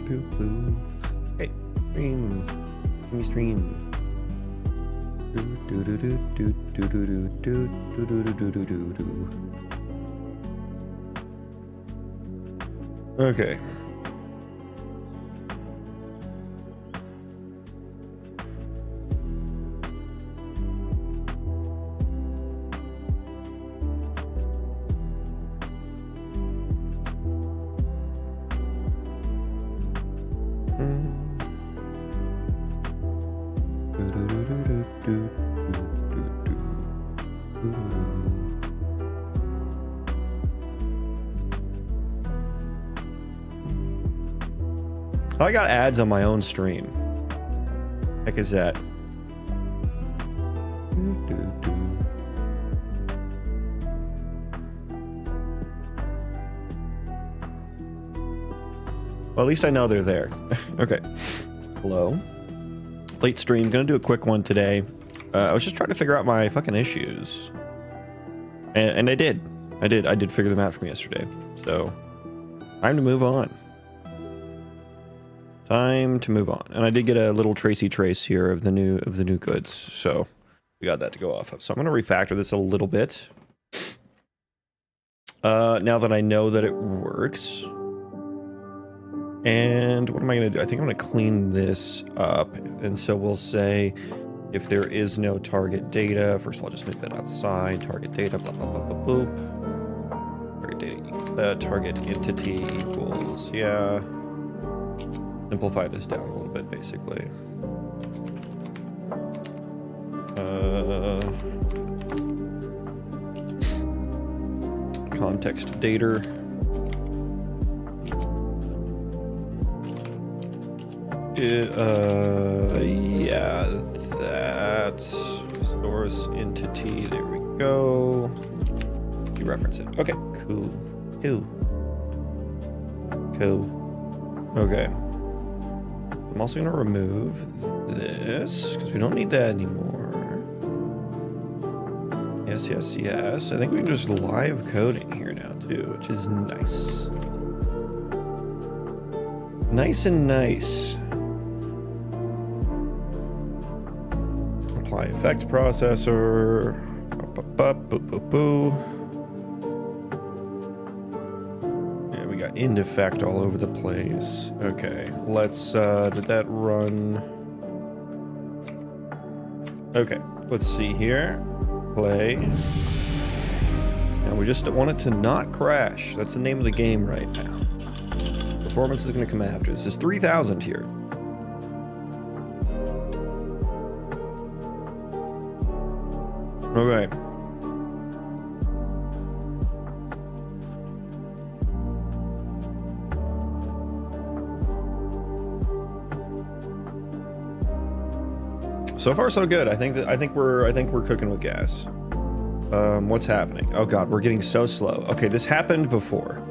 Hey, stream. Give me stream. Okay. I got ads on my own stream. Heck is that? Well, at least I know they're there. Okay. Hello. Late stream. Gonna do a quick one today. I was just trying to figure out my fucking issues. And I did. I did figure them out from yesterday. So, time to move on. Time to move on. And I did get a little tracey trace here of the new goods. So, we got that to go off of. So, I'm going to refactor this a little bit. Now that I know that it works. And what am I going to do? I think I'm going to clean this up. And so we'll say if there is no target data, first of all, just make that outside. Target data, blah, blah, blah, blah, boop. Target data, target entity equals, yeah. Simplify this down a little bit, basically. Context data. Yeah, that source entity, there we go. You reference it. Okay, cool. Okay. I'm also gonna remove this because we don't need that anymore. Yes. I think we can just live coding here now too, which is nice. Nice and nice. Apply effect processor. Yeah, we got end effect all over the place. Okay, let's, did that run? Okay, let's see here. Play. And we just want it to not crash. That's the name of the game right now. Performance is going to come after. This is 3,000 here. Okay. So far, so good. I think we're cooking with gas. What's happening? Oh God, we're getting so slow. Okay, this happened before.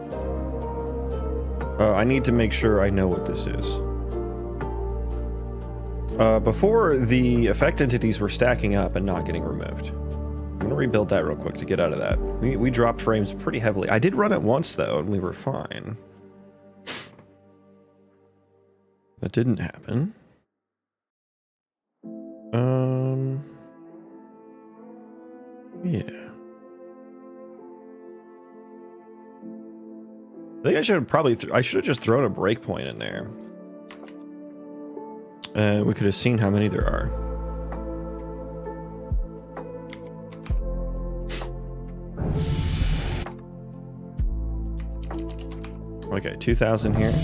I need to make sure I know what this is. Before, the effect entities were stacking up and not getting removed. I'm gonna rebuild that real quick to get out of that. We dropped frames pretty heavily. I did run it once though, and we were fine. That didn't happen. Yeah. I think I should have probably, I should have just thrown a breakpoint in there. We could have seen how many there are. Okay, 2,000 here.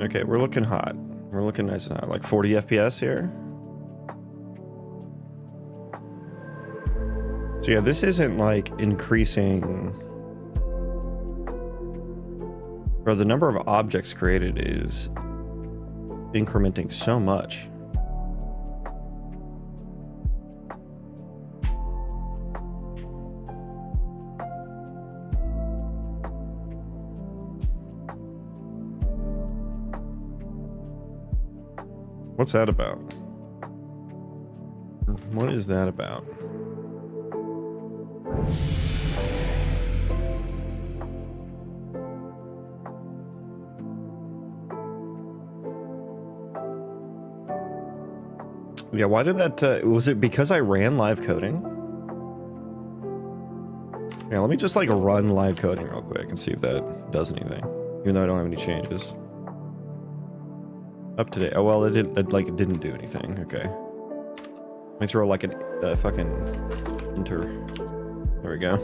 Okay, we're looking hot. We're looking nice and hot. Like 40 FPS here. So yeah, this isn't like increasing. Bro, the number of objects created is incrementing so much. What's that about? What is that about? Yeah, why did that, was it because I ran live coding? Yeah, let me just like run live coding real quick and see if that does anything. Even though I don't have any changes. Up to date. Oh, well, it didn't do anything. Okay. Let me throw like a fucking enter. There we go.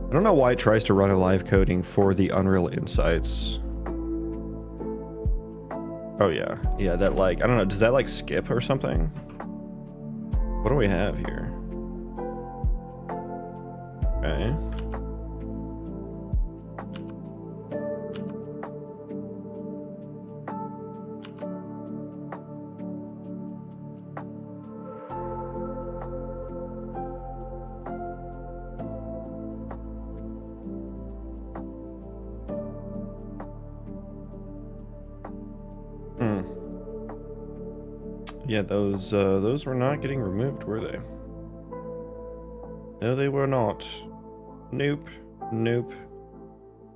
I don't know why it tries to run a live coding for the Unreal Insights. Oh yeah, yeah, that like, I don't know, does that like skip or something? What do we have here? Okay. Yeah, those were not getting removed, were they? No, they were not. Nope. Nope.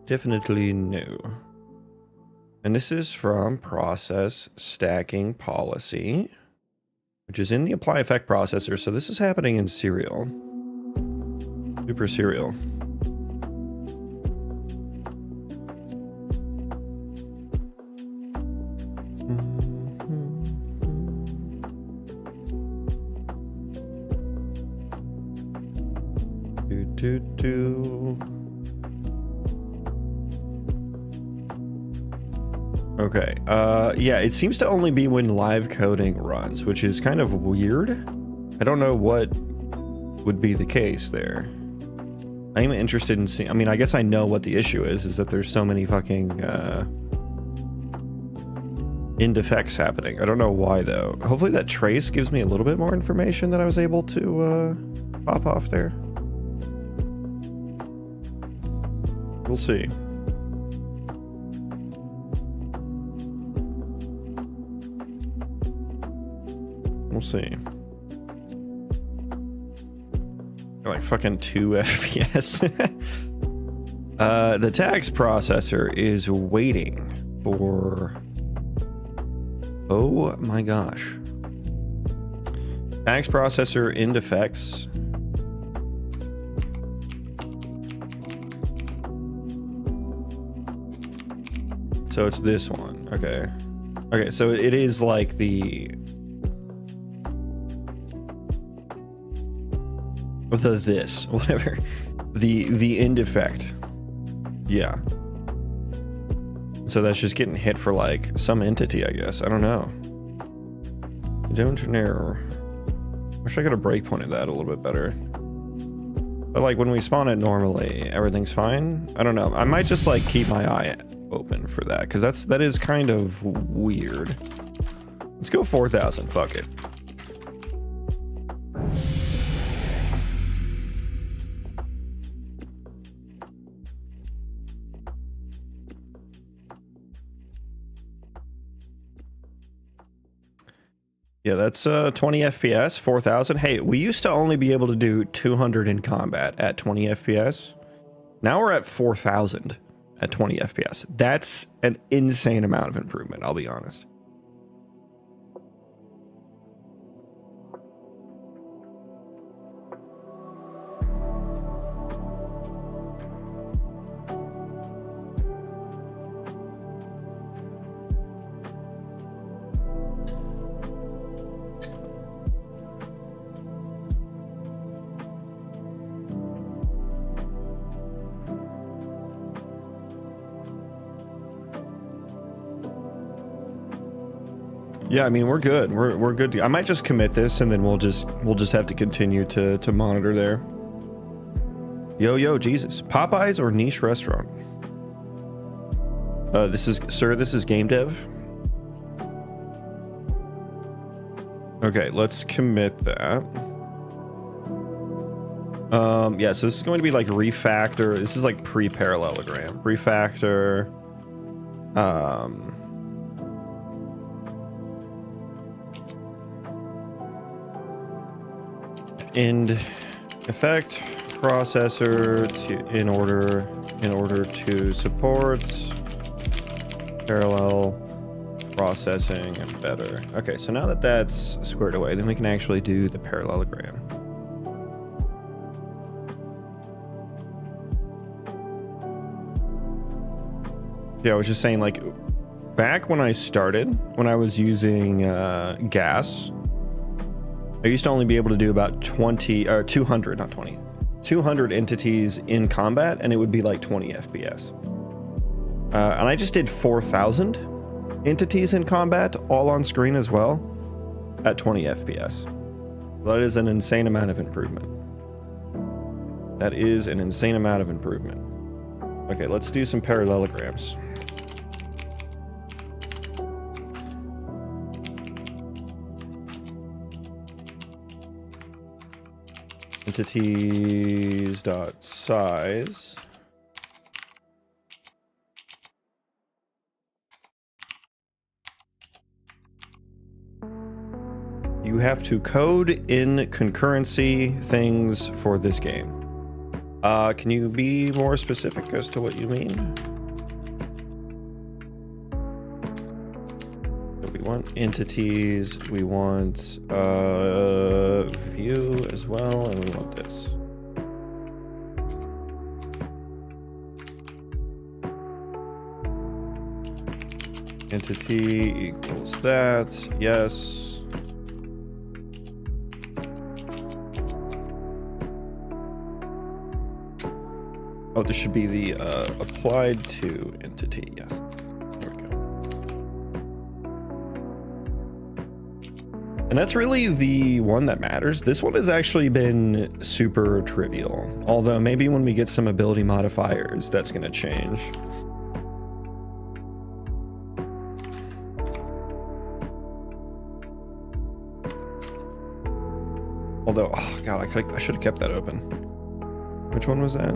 Definitely no. And this is from process stacking policy, which is in the apply effect processor. So this is happening in serial. Super serial. Okay, yeah, it seems to only be when live coding runs, which is kind of weird. I don't know what would be the case there. I am interested in seeing, I mean, I guess I know what the issue is that there's so many fucking, indefects happening. I don't know why, though. Hopefully that trace gives me a little bit more information that I was able to, pop off there. We'll see. We'll see. Like fucking 2 FPS. The tags processor is waiting for... Oh my gosh. Tags processor in defects. So it's this one. Okay. Okay, so it is like the this, whatever. The in defect. Yeah. So that's just getting hit for like some entity, I guess. I don't know. I don't know. Wish I could have breakpointed that a little bit better. But like when we spawn it normally, everything's fine. I don't know. I might just like keep my eye open for that, because that is kind of weird. Let's go 4,000. Fuck it. Yeah, that's 20 FPS, 4,000. Hey, we used to only be able to do 200 in combat at 20 FPS. Now we're at 4,000 at 20 FPS. That's an insane amount of improvement, I'll be honest. Yeah, I mean, we're good. We're good. I might just commit this, and then we'll just have to continue to monitor there. Yo, Jesus. Popeyes or niche restaurant? This is game dev. Okay, let's commit that. Yeah, so this is going to be like refactor. This is like pre-parallelogram. Refactor. end effect processor in order to support parallel processing and better. Okay, so now that that's squared away, then we can actually do the parallelogram. Yeah, I was just saying, like, back when I started, when I was using gas, I used to only be able to do about 200, not 20, 200 entities in combat, and it would be like 20 FPS. And I just did 4,000 entities in combat, all on screen as well, at 20 FPS. That is an insane amount of improvement. That is an insane amount of improvement. Okay, let's do some parallelograms. Entities.size. You have to code in concurrency things for this game. Can you be more specific as to what you mean? So we want entities, we want view as well, and we want this. Entity equals that, yes. Oh, this should be the applied to entity, yes. There we go. And that's really the one that matters. This one has actually been super trivial. Although maybe when we get some ability modifiers, that's gonna change. Although, oh god, I should have kept that open. Which one was that?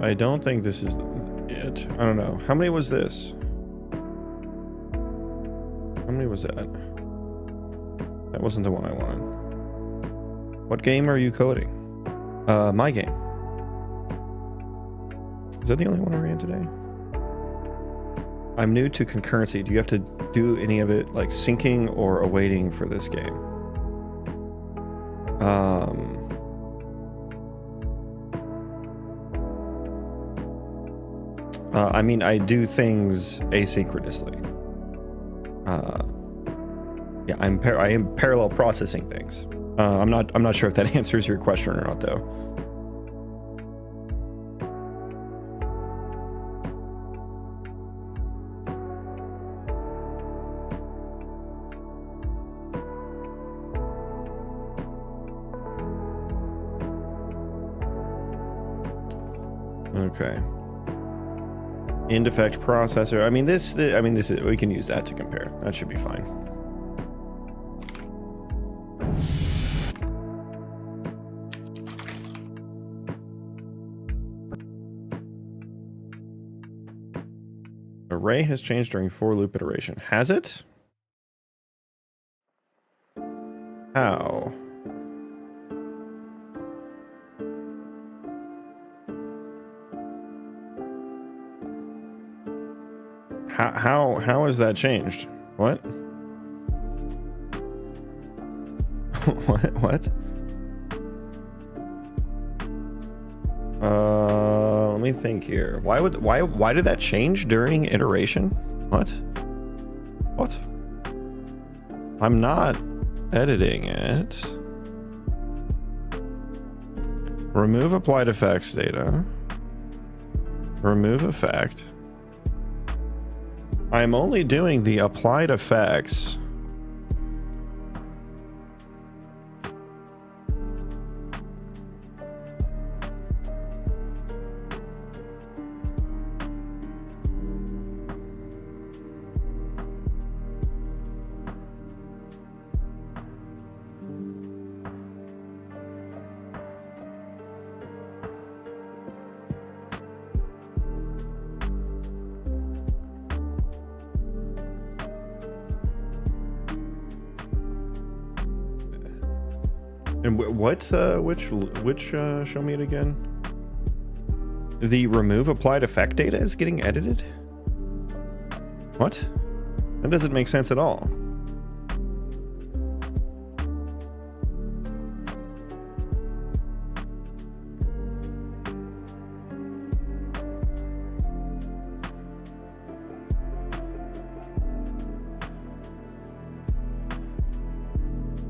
I don't think this is it. I don't know. How many was this? How many was that? That wasn't the one I wanted. What game are you coding? My game. Is that the only one I ran today? I'm new to concurrency. Do you have to do any of it like syncing or awaiting for this game? I mean, I do things asynchronously. Yeah, I am parallel processing things. I'm not sure if that answers your question or not, though. Okay. End effect processor. I mean, this is, we can use that to compare. That should be fine. Array has changed during for loop iteration. Has it? How? How has that changed? What? What? Let me think here. Why did that change during iteration? What? I'm not editing it. Remove applied effects data. Remove effect. I'm only doing the applied effects. And which show me it again? The remove applied effect data is getting edited? What? That doesn't make sense at all.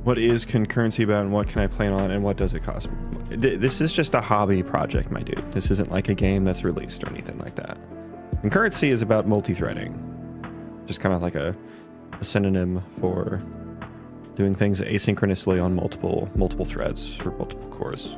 What is concurrency about, and what can I plan on, and what does it cost? This is just a hobby project, my dude. This isn't like a game that's released or anything like that. Concurrency is about multi-threading. Just kind of like a synonym for doing things asynchronously on multiple threads or multiple cores.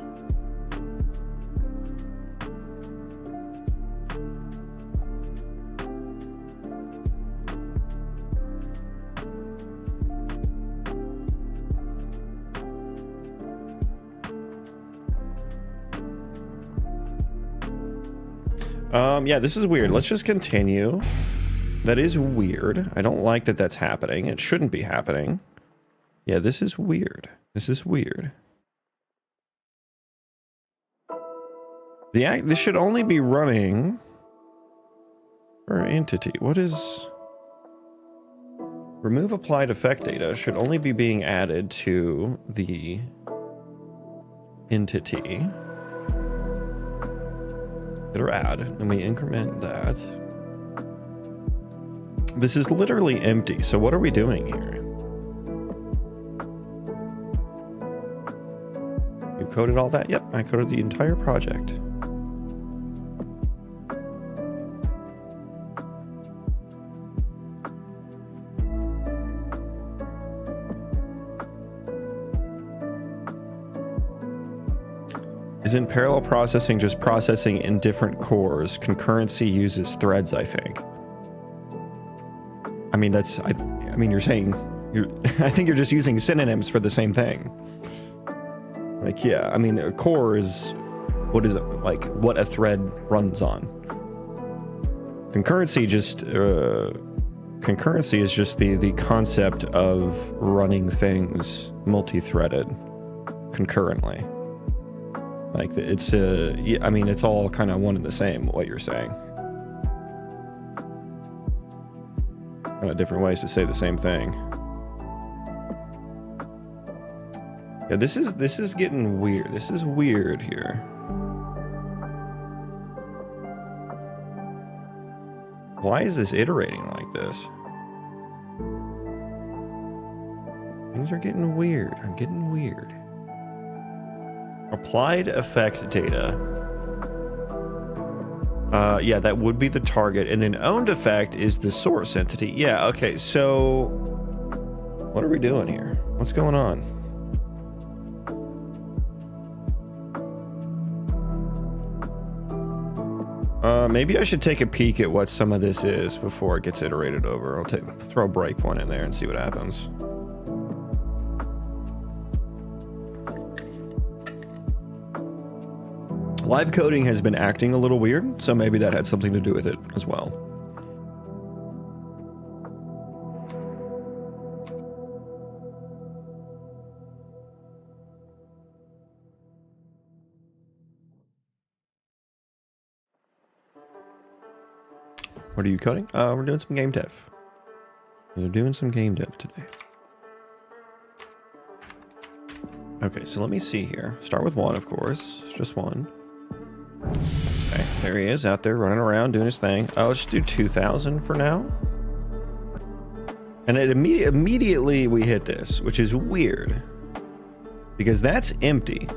Yeah, this is weird. Let's just continue. That is weird. I don't like that that's happening. It shouldn't be happening. Yeah, this is weird. This is weird. This should only be running for entity. What is... Remove applied effect data should only be being added to the entity. Or add, and we increment that. This is literally empty, so what are we doing here? You coded all that? Yep, I coded the entire project. Isn't parallel processing just processing in different cores? Concurrency uses threads, I think. I mean, that's... I mean, you're saying... I think you're just using synonyms for the same thing. Like, yeah, I mean, a core is... What is it? Like, what a thread runs on. Concurrency just... concurrency is just the concept of running things multi-threaded concurrently. Like, it's yeah, I mean, it's all kind of one and the same, what you're saying. Kind of different ways to say the same thing. Yeah, this is getting weird. This is weird here. Why is this iterating like this? Things are getting weird. I'm getting weird. Applied effect data. Yeah, that would be the target. And then owned effect is the source entity. Yeah, okay, so... What are we doing here? What's going on? Maybe I should take a peek at what some of this is before it gets iterated over. I'll throw a breakpoint in there and see what happens. Live coding has been acting a little weird, so maybe that had something to do with it as well. What are you coding? We're doing some game dev. We're doing some game dev today. Okay, so let me see here. Start with one, of course. Just one. Okay, there he is out there running around doing his thing. Oh, let's do 2,000 for now. And it immediately we hit this, which is weird. Because that's empty.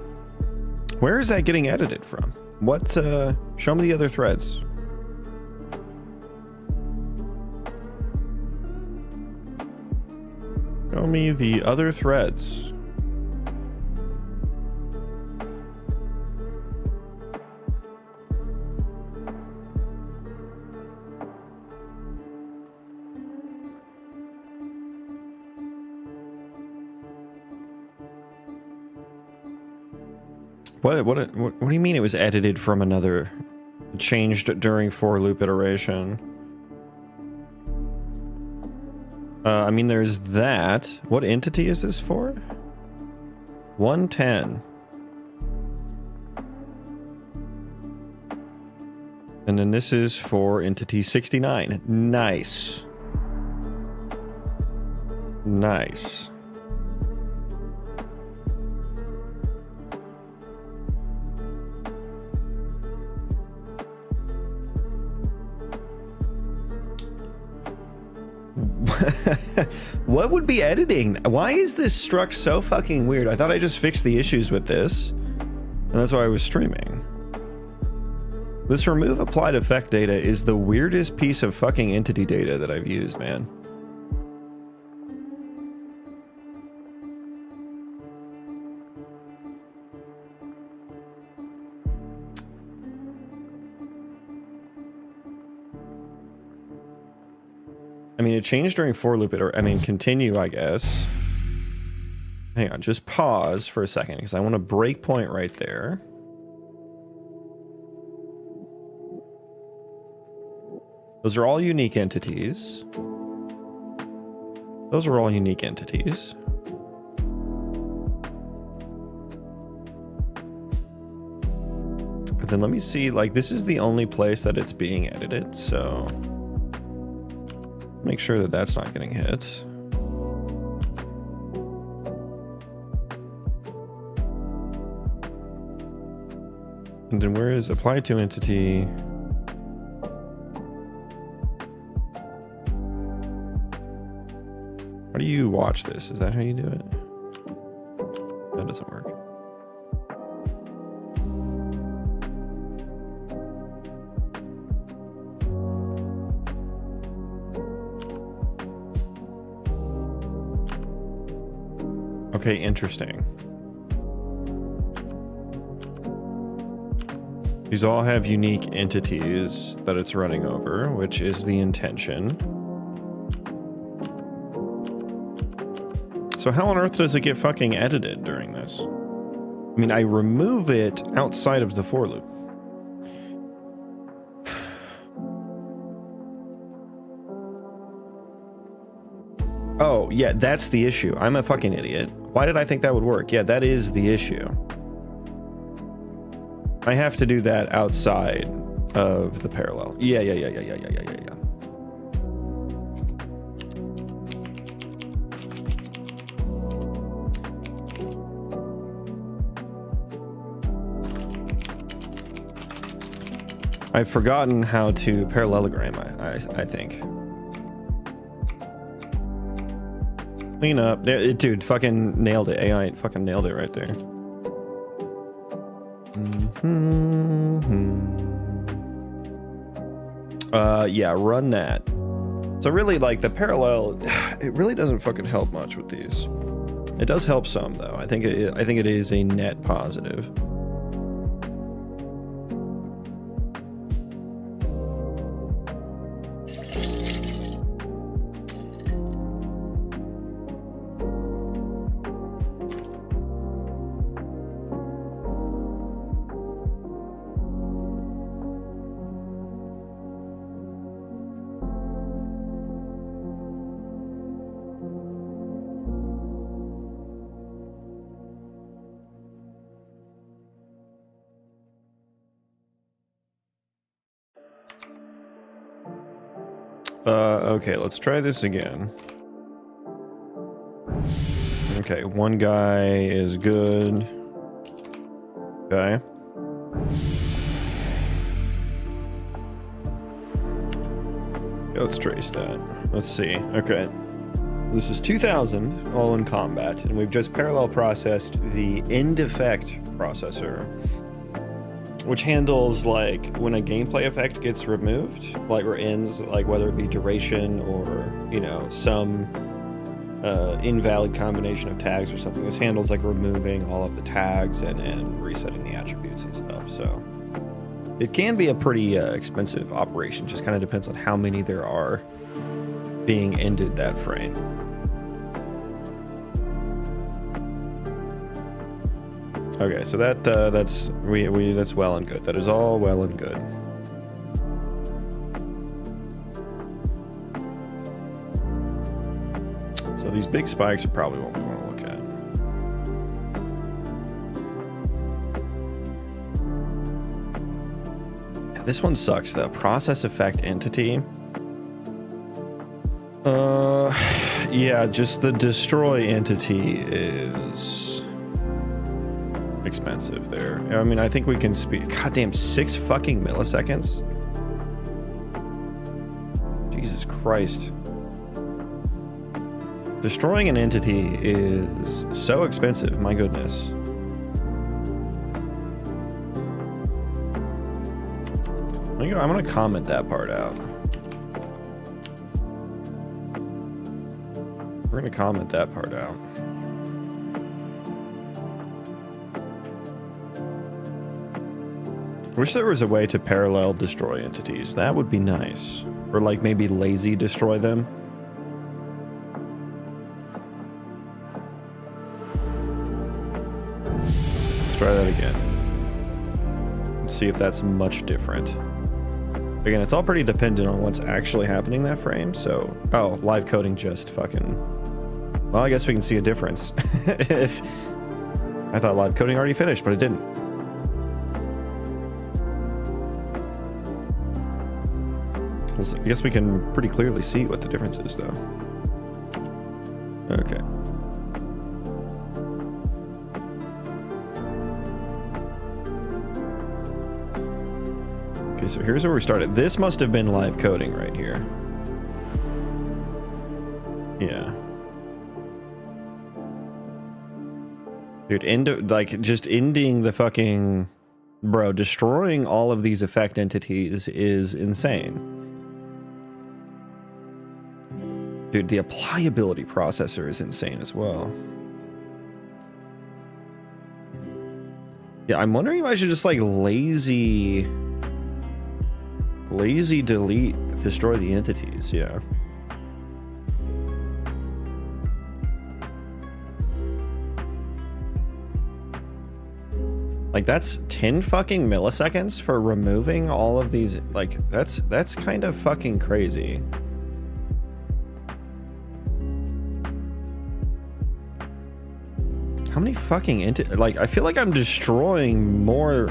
Where is that getting edited from? What, show me the other threads. Show me the other threads. What do you mean it was edited from another? Changed during for loop iteration? I mean, there's that. What entity is this for? 110. And then this is for entity 69. Nice. Nice. What would be editing? Why is this struct so fucking weird? I thought I just fixed the issues with this, and that's why I was streaming. This remove applied effect data is the weirdest piece of fucking entity data that I've used, man. I mean, it changed during for loop, or I mean, continue, I guess. Hang on, just pause for a second, because I want a breakpoint right there. Those are all unique entities. Those are all unique entities. And then let me see, like, this is the only place that it's being edited, so make sure that that's not getting hit. And then where is apply to entity? How do you watch this? Is that how you do it? That doesn't work. Okay, interesting. These all have unique entities that it's running over, which is the intention. So how on earth does it get fucking edited during this? I mean, I remove it outside of the for loop. Oh, yeah, that's the issue. I'm a fucking idiot. Why did I think that would work? Yeah, that is the issue. I have to do that outside of the parallel. Yeah. I've forgotten how to parallelogram, I think. Clean up. Dude, fucking nailed it. AI fucking nailed it right there. Yeah, run that. So really, like, the parallel, it really doesn't fucking help much with these. It does help some, though. I think it is a net positive. Okay, let's try this again. Okay, one guy is good. Okay. Let's trace that. Let's see. Okay. This is 2000, all in combat, and we've just parallel processed the end effect processor, which handles, like, when a gameplay effect gets removed, like, or ends, like, whether it be duration or, you know, some invalid combination of tags or something. This handles, like, removing all of the tags and resetting the attributes and stuff. So it can be a pretty expensive operation. Just kind of depends on how many there are being ended that frame. Okay, so that's well and good. That is all well and good. So these big spikes are probably what we want to look at. This one sucks though. Process effect entity. Yeah, just the destroy entity is expensive there. I mean, I think we can speed. Goddamn, 6 fucking milliseconds. Jesus Christ. Destroying an entity is so expensive, my goodness. I'm gonna comment that part out. We're gonna comment that part out. Wish there was a way to parallel destroy entities. That would be nice. Or like maybe lazy destroy them. Let's try that again. Let's see if that's much different. Again, it's all pretty dependent on what's actually happening that frame, so... Oh, live coding just fucking... Well, I guess we can see a difference. I thought live coding already finished, but it didn't. I guess we can pretty clearly see what the difference is, though. Okay. Okay, so here's where we started. This must have been live coding right here. Yeah. Dude, just ending the fucking... Bro, destroying all of these effect entities is insane. Dude, the applyability processor is insane as well. Yeah, I'm wondering if I should just like lazy delete, destroy the entities, yeah. Like that's 10 fucking milliseconds for removing all of these, like that's kind of fucking crazy. How many fucking like I feel like I'm destroying more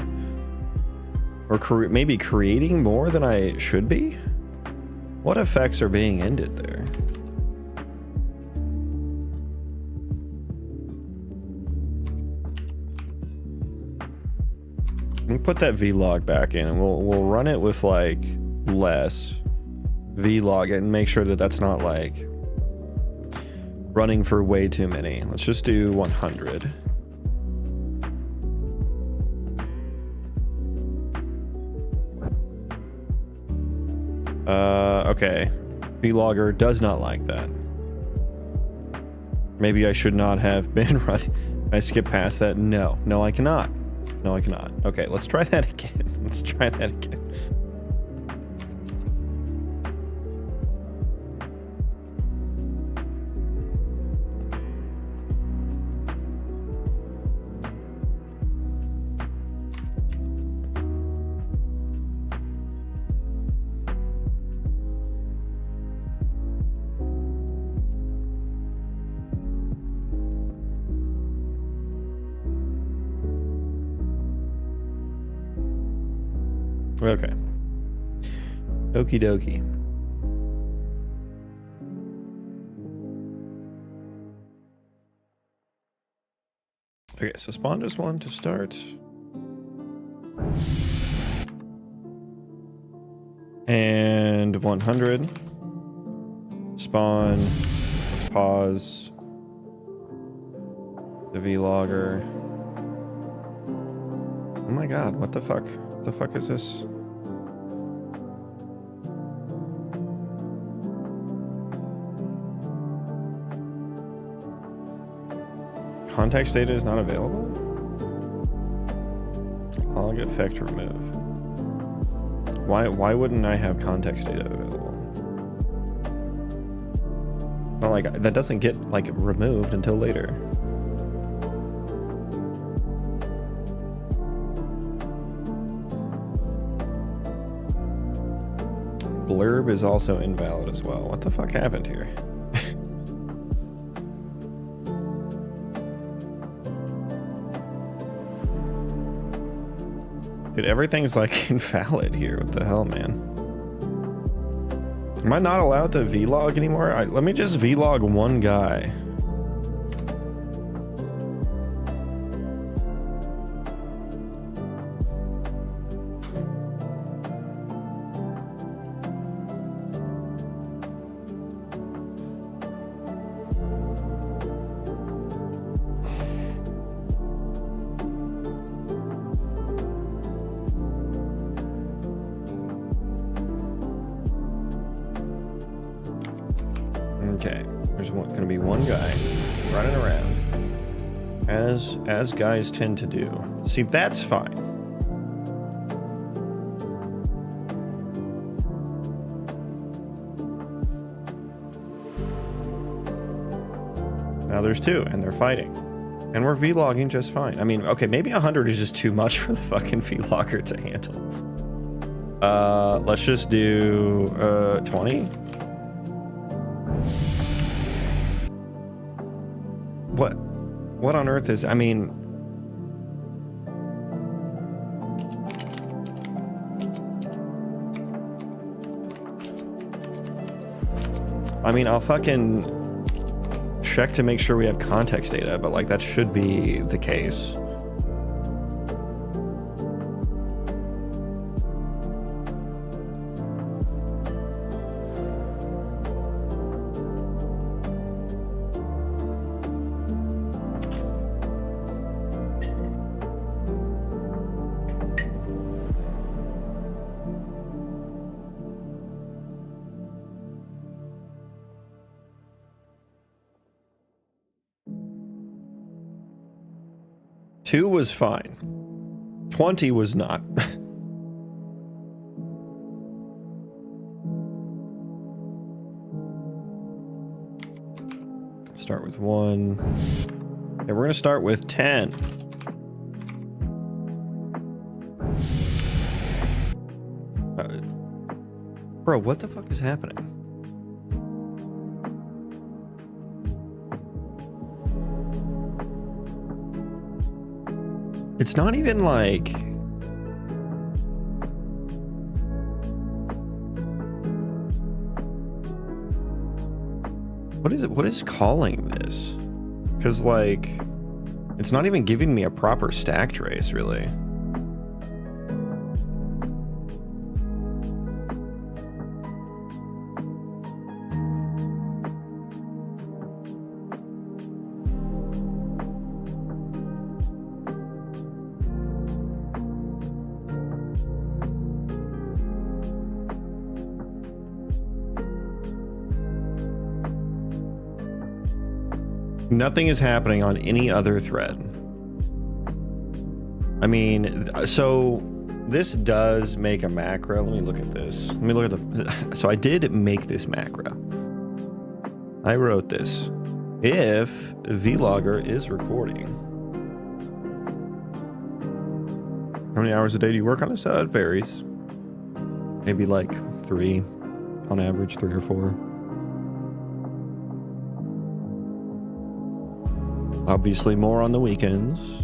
or maybe creating more than I should be? What effects are being ended there? We'll put that vlog back in and we'll run it with like less vlog and make sure that that's not like running for way too many. Let's just do 100. Okay. Vlogger does not like that. Maybe I should not have been running. I skip past that. No, I cannot. No, I cannot. Okay, let's try that again. Let's try that again. Okay. Okie dokie. Okay, so spawn just one to start. And 100. Spawn. Let's pause. The vlogger. Oh my god, what the fuck? What the fuck is this? Context data is not available? Log effect remove. Why wouldn't I have context data available? Well, like that doesn't get like removed until later. Blurb is also invalid as well. What the fuck happened here? Dude, everything's like invalid here. What the hell, man? Am I not allowed to vlog anymore? Let me just vlog one guy. Okay, there's gonna be one guy running around, as guys tend to do. See, that's fine. Now there's two, and they're fighting, and we're vlogging just fine. I mean, okay, maybe 100 is just too much for the fucking vlogger to handle. Let's just do 20. What on earth is, I mean, I'll fucking check to make sure we have context data, but like that should be the case. Two was fine. 20 was not. Start with 1. Okay, we're gonna start with 10. Bro, what the fuck is happening? It's not even like... What is calling this? Because, like, it's not even giving me a proper stack trace, really. Nothing is happening on any other thread. I mean, so this does make a macro. Let me look at this. Let me look at the... So I did make this macro. I wrote this. If vlogger is recording. How many hours a day do you work on this? It varies. Maybe like 3 on average, 3 or 4. Obviously more on the weekends.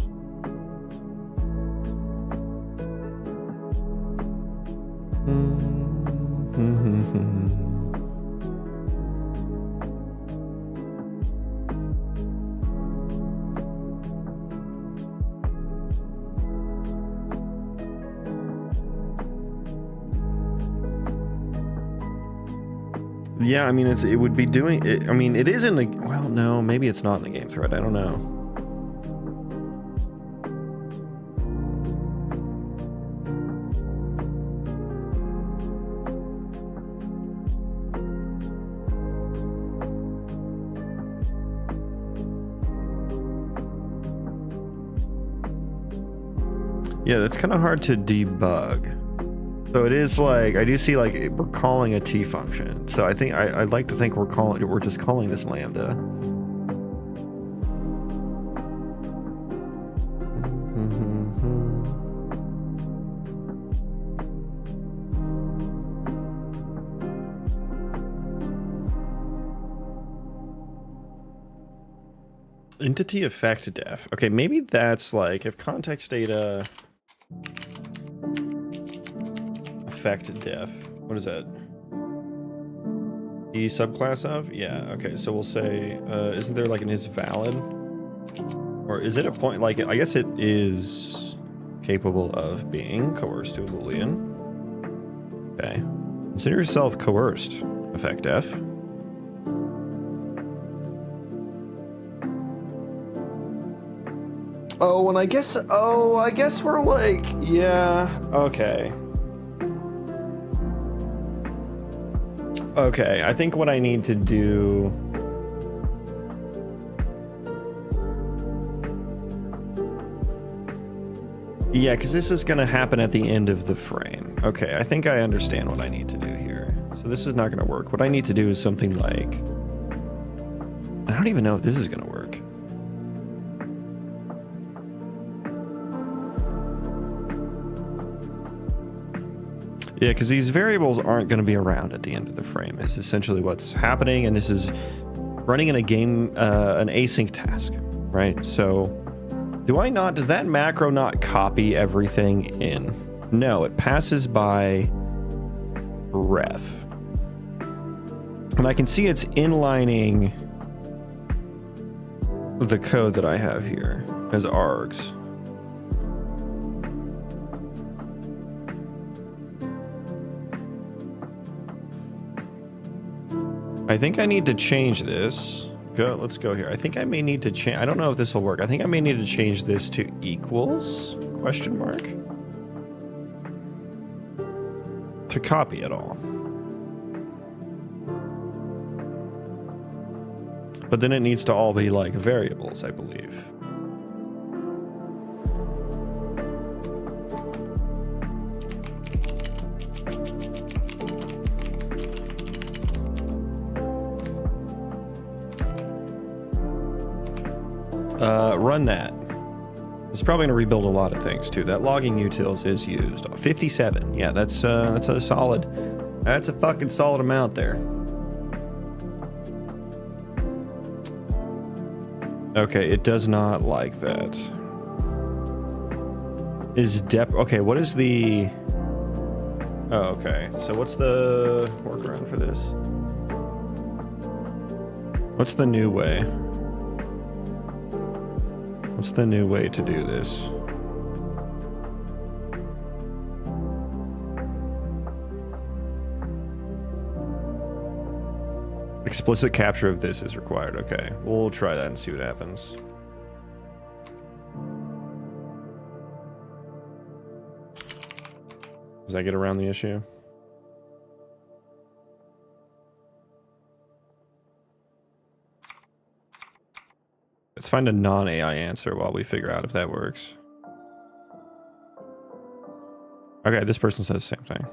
Yeah, I mean, it would be doing it. I mean, it is in the, well, no, maybe it's not in the game thread. I don't know. Yeah, that's kind of hard to debug. So it is like, I do see like we're calling a T function. So I think I'd like to think we're just calling this lambda. Entity effect def. Okay, maybe that's like if context data. effect def. What is that? E subclass of? Yeah, okay, so we'll say, isn't there like an is valid? Or is it a point, like, I guess it is capable of being coerced to a Boolean. Okay. Consider yourself coerced, effect def. Oh, and I guess we're like, yeah, okay. Okay, I think what I need to do... Yeah, because this is going to happen at the end of the frame. Okay, I think I understand what I need to do here. So this is not going to work. What I need to do is something like... I don't even know if this is going to work. Yeah, because these variables aren't going to be around at the end of the frame. Is essentially what's happening, and this is running in a game, an async task, right? So, does that macro not copy everything in? No, it passes by ref. And I can see it's inlining the code that I have here as args. I think I need to change this. Let's go here. I think I may need to change. I don't know if this will work. I think I may need to change this to equals question mark to copy it all. But then it needs to all be like variables, I believe. Run that. It's probably going to rebuild a lot of things too. That logging utils is used. 57. Yeah, that's a solid. That's a fucking solid amount there. Okay, it does not like that. Is dep? Okay, what is the? Oh, okay. So what's the workaround for this? What's the new way? What's the new way to do this? Explicit capture of this is required. Okay, we'll try that and see what happens. Does that get around the issue? Let's find a non-AI answer while we figure out if that works. Okay, this person says the same thing.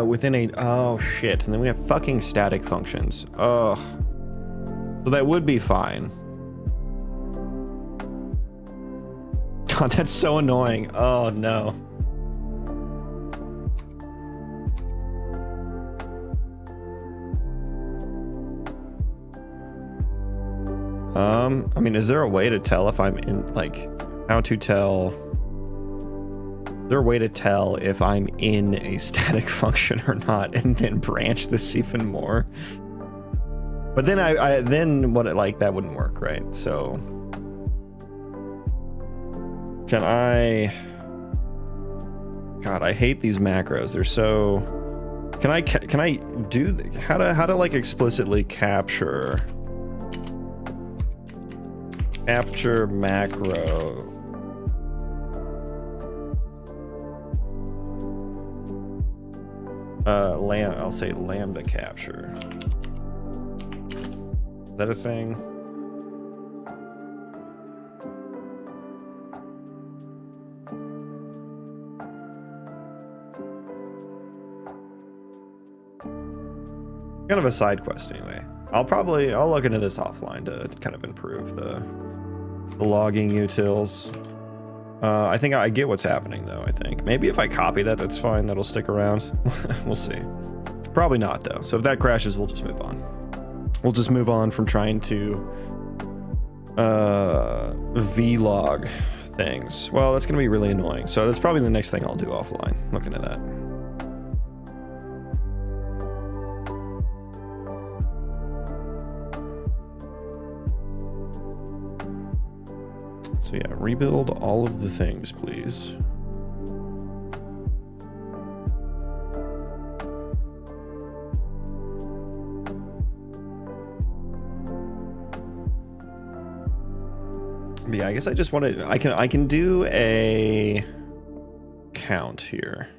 Within a... Oh, shit. And then we have fucking static functions. Ugh. So that would be fine. God, that's so annoying. Oh, no. I mean, is there a way to tell if I'm in, like, how to tell... Is there a way to tell if I'm in a static function or not, and then branch this even more? But then then what, like, that wouldn't work, right? So... Can I... God, I hate these macros. They're so... Can I do... How to like explicitly capture... Capture macro... I'll say lambda capture. Is that a thing? Kind of a side quest anyway. I'll look into this offline to kind of improve the logging utils. I think I get what's happening though. I think maybe if I copy that, that's fine. That'll stick around. We'll see. Probably not, though. So if that crashes, we'll just move on. We'll just move on from trying to vlog things. Well, that's going to be really annoying. So that's probably the next thing I'll do offline. Looking at that. So yeah, rebuild all of the things, please. But yeah, I guess I just want to, I can do a count here.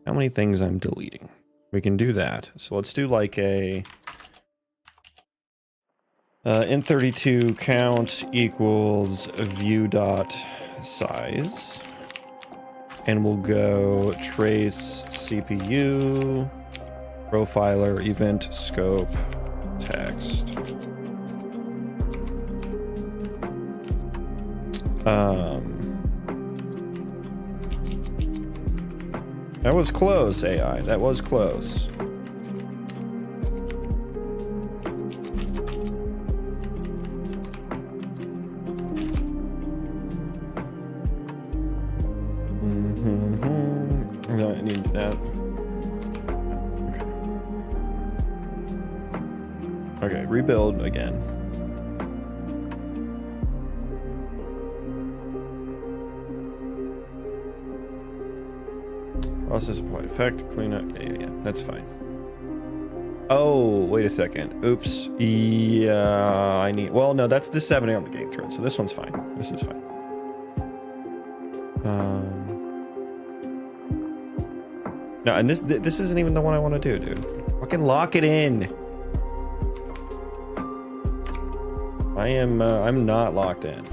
How many things I'm deleting? We can do that. So let's do like a int32 count equals view dot size, and we'll go trace CPU profiler event scope text. That was close, AI. That was close. No, I need that. Okay, rebuild again. Process apply effect, clean up. Yeah, that's fine. Oh, wait a second. Oops. Yeah, I need. Well, no, that's the 70 on the game thread, so this one's fine. This is fine. No, and this isn't even the one I want to do, dude. Fucking lock it in. I'm not locked in.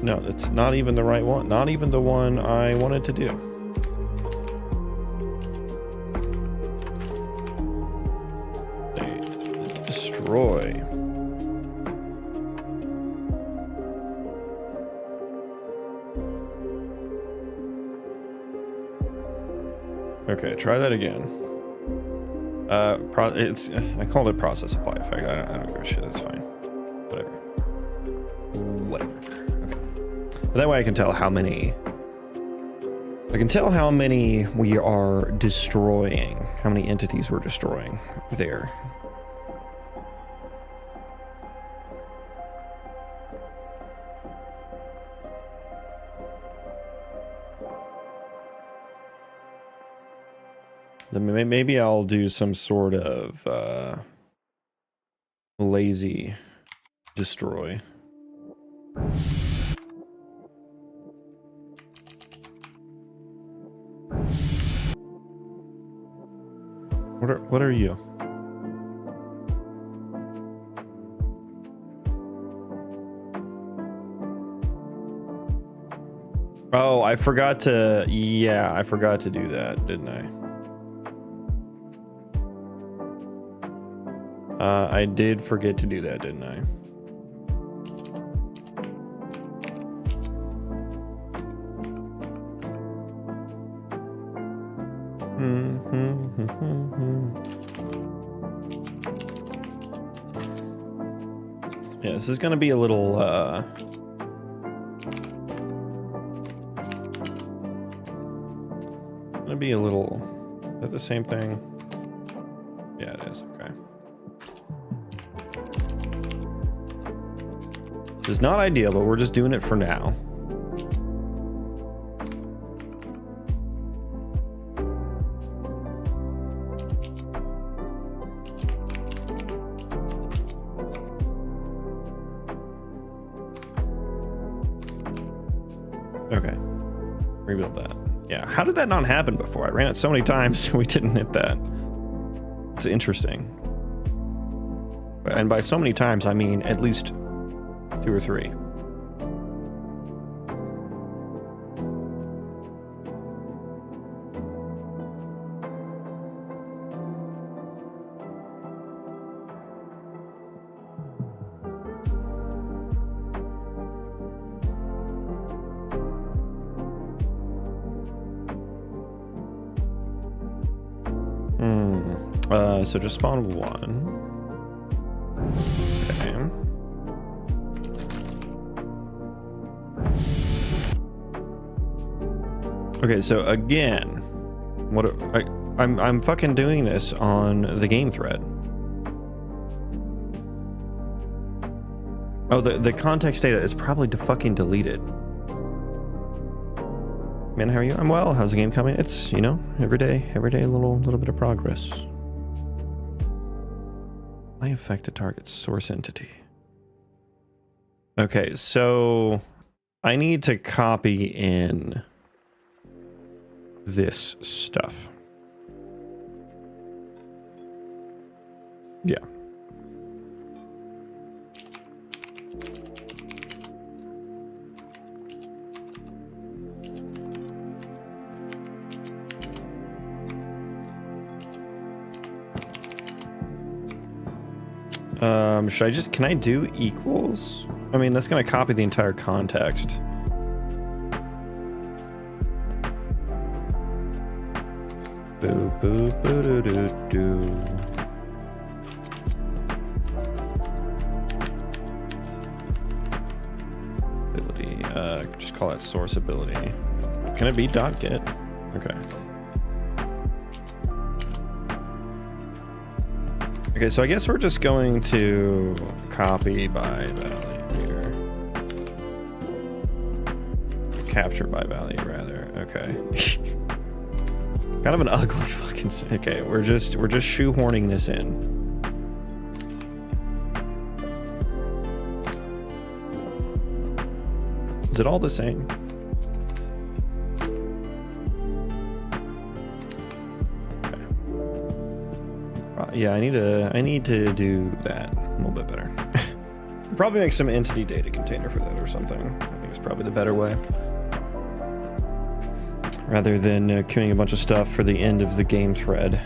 No, it's not even the right one. Not even the one I wanted to do. Destroy. Okay, try that again. I called it process apply effect. I don't give a shit. That's fine. Whatever. Okay. But that way I can tell how many. I can tell how many we are destroying. How many entities we're destroying there. Then maybe I'll do some sort of lazy destroy. What are you? Oh, I forgot to. Yeah, I forgot to do that, didn't I? I did forget to do that, didn't I? Yeah, this is gonna be a little, gonna be a little, is that the same thing? Yeah, it is, okay. This is not ideal, but we're just doing it for now. Okay. Rebuild that. Yeah, how did that not happen before? I ran it so many times, we didn't hit that. It's interesting. And by so many times, I mean at least 2 or 3. So just spawn one. Okay. Okay, so again, I'm fucking doing this on the game thread. Oh, the context data is probably fucking deleted. Man, how are you? I'm well. How's the game coming? It's, you know, every day a little bit of progress. I affect the target source entity. Okay, so I need to copy in this stuff. Yeah. Should I just, can I do equals? I mean, that's going to copy the entire context. Boo, boo, boo, doo, doo, doo. Ability, just call that source ability. Can it be .get? Okay. Okay, so I guess we're just going to copy by value here. Capture by value, rather. Okay. Kind of an ugly fucking... Okay, we're just shoehorning this in. Is it all the same? Yeah, I need to do that a little bit better. Probably make some entity data container for that or something. I think it's probably the better way. Rather than queuing a bunch of stuff for the end of the game thread.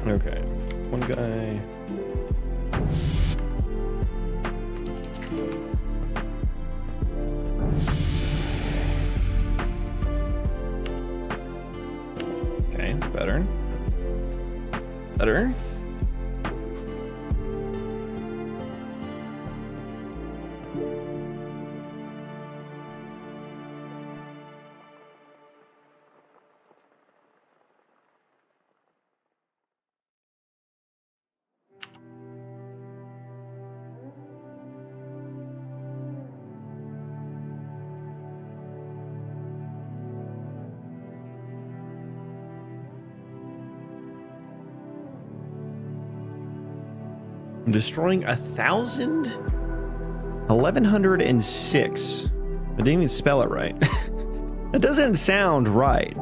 Okay, one guy. Okay, better. Better. Destroying 1,000? 1,106. I didn't even spell it right. That doesn't sound right.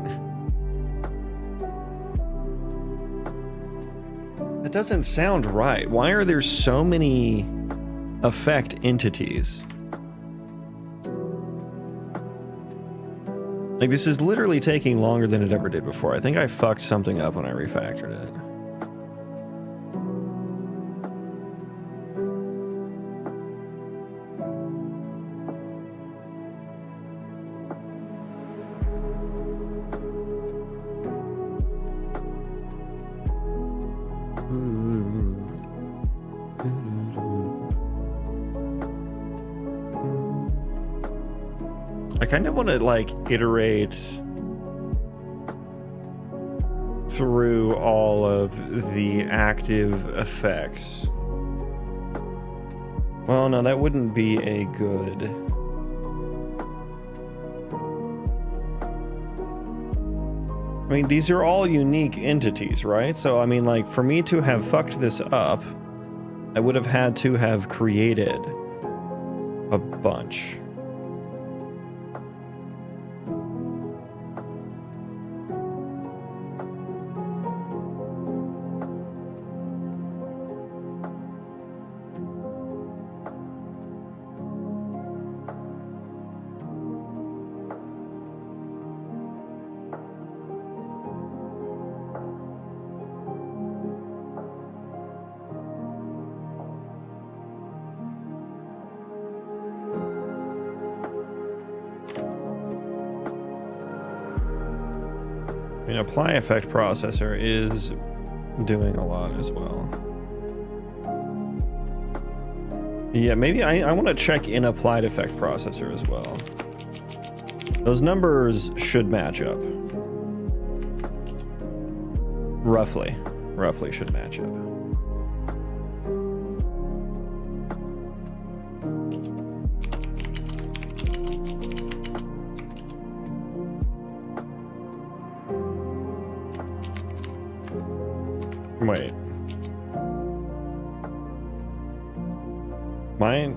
That doesn't sound right. Why are there so many effect entities? Like, this is literally taking longer than it ever did before. I think I fucked something up when I refactored it. I kind of want to like iterate through all of the active effects. Well, no, that wouldn't be a good... I mean, these are all unique entities, right? So, I mean, like, for me to have fucked this up, I would have had to have created a bunch. I mean, apply effect processor is doing a lot as well. Yeah, maybe I want to check in applied effect processor as well. Those numbers should match up. Roughly should match up. Wait. Mine?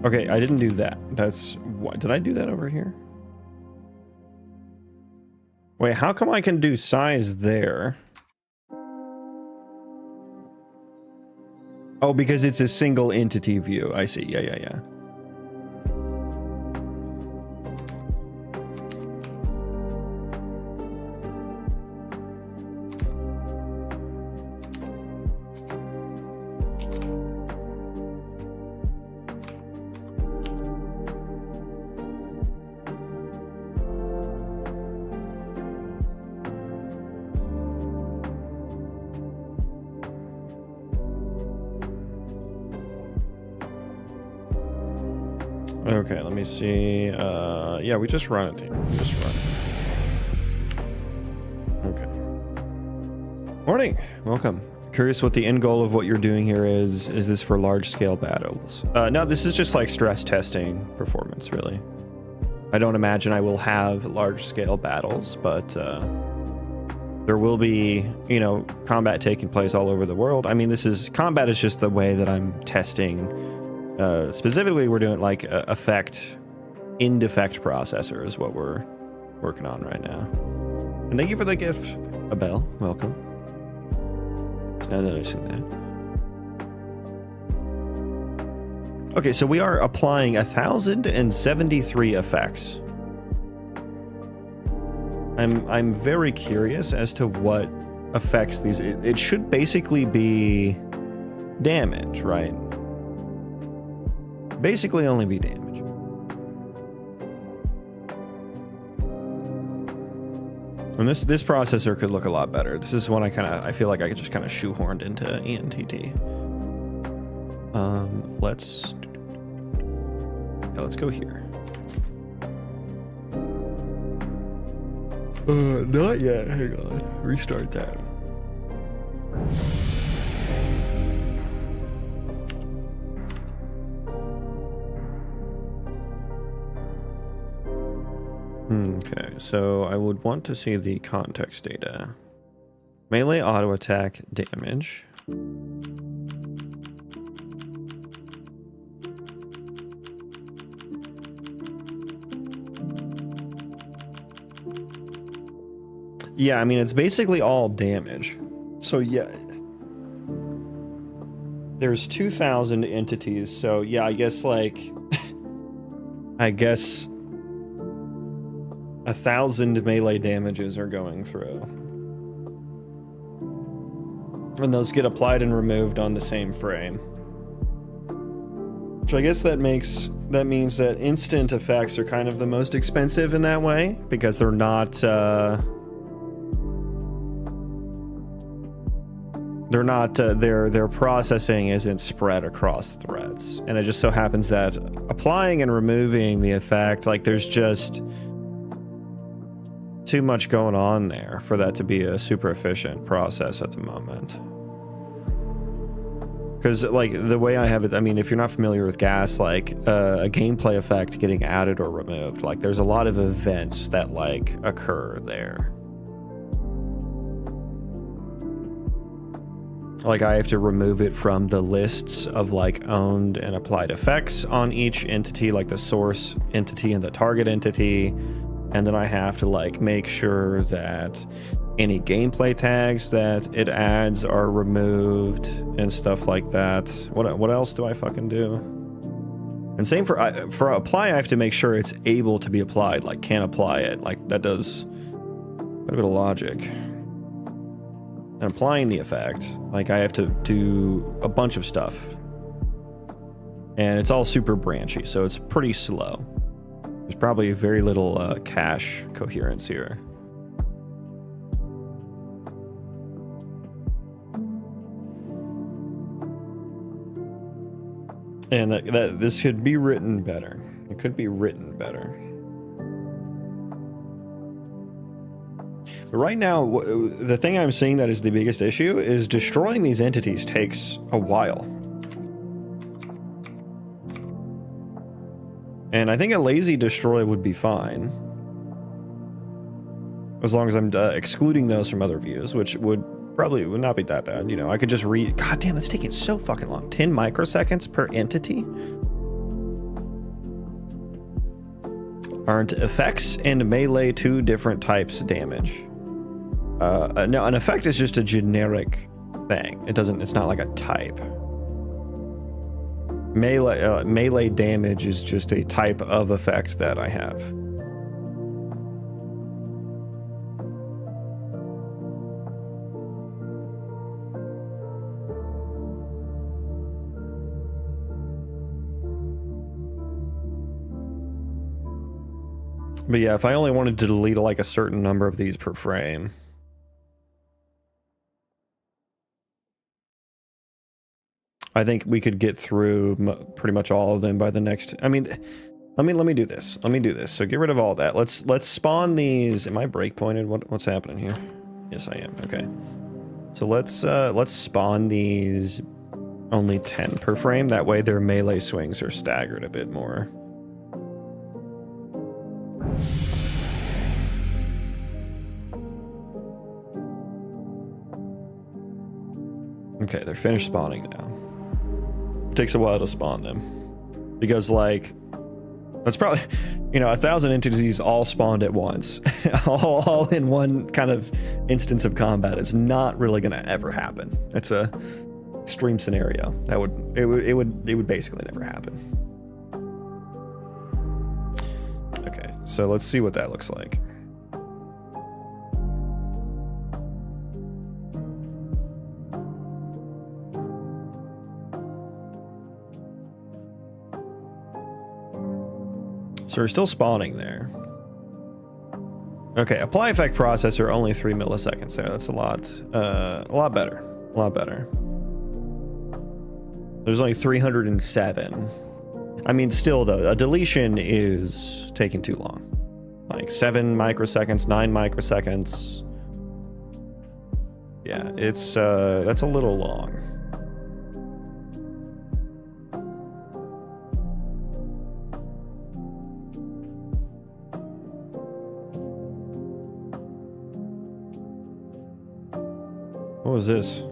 Okay, I didn't do that. That's what, did I do that over here? Wait, how come I can do size there? Oh, because it's a single entity view. I see. Yeah. Okay, let me see. Yeah, we just run it. We just run it. Okay. Morning. Welcome. Curious what the end goal of what you're doing here is. Is this for large-scale battles? No, this is just like stress testing performance, really. I don't imagine I will have large-scale battles, but there will be, you know, combat taking place all over the world. I mean, combat is just the way that I'm testing. Specifically, we're doing like end effect processor is what we're working on right now. And thank you for the gift, Abel. Welcome. Just now noticing that. Okay, so we are applying 1,073 effects. I'm very curious as to what affects these. It should basically be damage, right? Basically only be damage. And this processor could look a lot better. This is one I feel like I could just kind of shoehorned into ENTT. Let's go here. Not yet. Hang on. Restart that. Okay, so I would want to see the context data. Melee auto attack damage. Yeah, I mean, it's basically all damage. So yeah, there's 2,000 entities. So yeah, I guess like, I guess 1,000 melee damages are going through. And those get applied and removed on the same frame. So I guess that means that instant effects are kind of the most expensive in that way, because they're not, their processing isn't spread across threads. And it just so happens that applying and removing the effect, like there's just too much going on there for that to be a super efficient process at the moment. Because like the way I have it, I mean, if you're not familiar with gas, like a gameplay effect getting added or removed, like there's a lot of events that like occur there. Like I have to remove it from the lists of like owned and applied effects on each entity, like the source entity and the target entity. And then I have to like make sure that any gameplay tags that it adds are removed and stuff like that. What else do I fucking do? And same for apply, I have to make sure it's able to be applied, like can apply it. Like that does quite a bit of logic. And applying the effect, like I have to do a bunch of stuff And it's all super branchy, so it's pretty slow. There's probably very little cache coherence here. And this could be written better. It could be written better. But right now, the thing I'm seeing that is the biggest issue is destroying these entities takes a while. And I think a lazy destroy would be fine. As long as I'm excluding those from other views, which would not be that bad. You know, I could just read. God damn, that's taking so fucking long. 10 microseconds per entity? Aren't effects and melee two different types of damage? No, an effect is just a generic thing. It's not like a type. Melee damage is just a type of effect that I have. But yeah, if I only wanted to delete like a certain number of these per frame. I think we could get through pretty much all of them by the next. I mean, let me do this. Let me do this. So get rid of all that. Let's spawn these. Am I breakpointed? What's happening here? Yes, I am. Okay. So let's spawn these only 10 per frame. That way their melee swings are staggered a bit more. Okay, they're finished spawning now. It takes a while to spawn them. Because, like, that's probably, you know, 1,000 entities all spawned at once. all in one kind of instance of combat is not really going to ever happen. It's a extreme scenario. It would basically never happen. Okay, so let's see what that looks like. So we're still spawning there. Okay, apply effect processor, only 3 milliseconds there. That's a lot better. A lot better. There's only 307. I mean, still though, a deletion is taking too long. Like 7 microseconds, 9 microseconds. Yeah, it's that's a little long. What was this?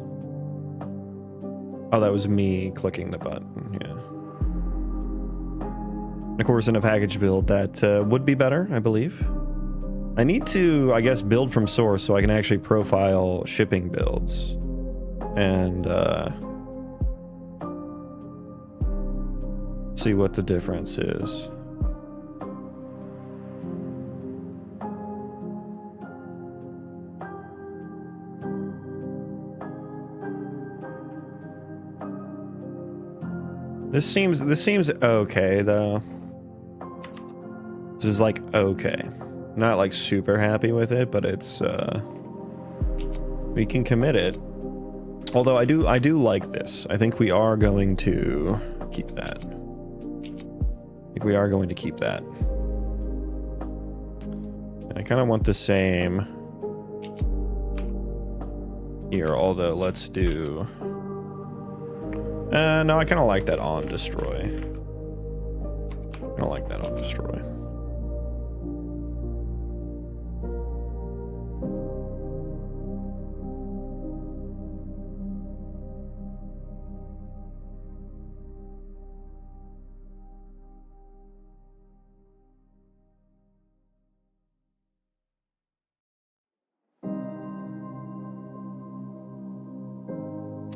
Oh, that was me clicking the button, yeah. Of course, in a package build, that would be better, I believe. I need to, I guess, build from source so I can actually profile shipping builds. And see what the difference is. This seems okay though. This is like okay. Not like super happy with it, but it's we can commit it. Although I do like this. I think we are going to keep that. I think we are going to keep that. And I kind of want the same here, although let's do no, I kind of like that on destroy. I don't like that on destroy.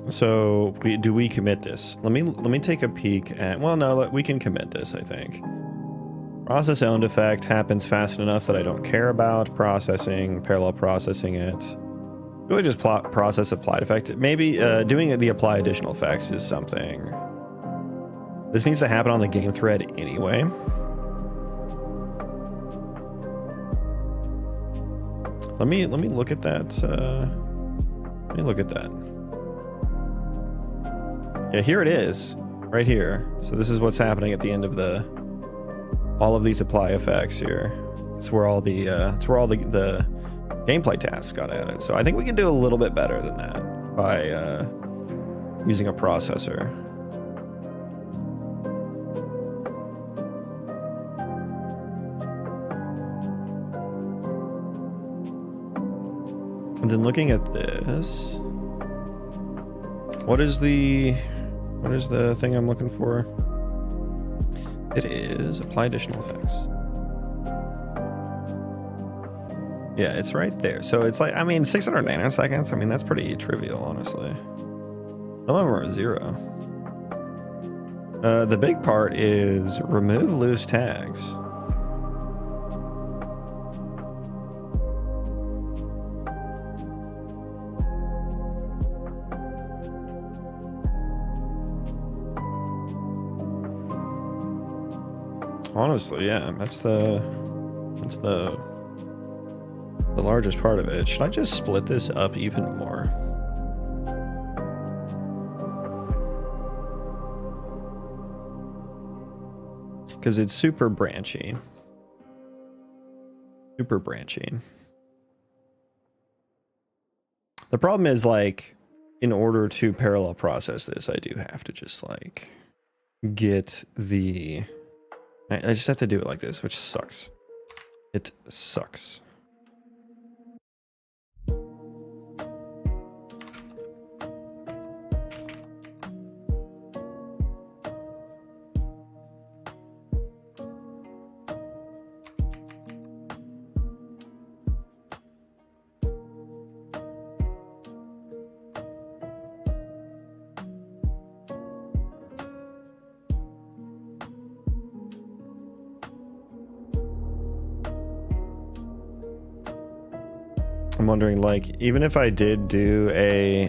So do we commit this? Let me take a peek at. Well, no, we can commit this. I think process owned effect happens fast enough that I don't care about processing, parallel processing it. Do I just process applied effect? Maybe doing the apply additional effects is something This needs to happen on the game thread anyway. Let me look at that. Let me look at that. Yeah, here it is, right here. So this is what's happening at the end of all of these apply effects here. It's where all the the gameplay tasks got added. So I think we can do a little bit better than that by using a processor. And then looking at this, what is the thing I'm looking for? It is apply additional effects. Yeah, it's right there. So it's like, I mean, 600 nanoseconds. I mean, that's pretty trivial, honestly. Some of them are 0. The big part is remove loose tags. Honestly, yeah, that's the largest part of it. Should I just split this up even more? Because it's super branchy. Super branchy. The problem is, like, in order to parallel process this, I do have to just, like, get the... I just have to do it like this, which sucks. It sucks. I'm wondering, like, even if I did do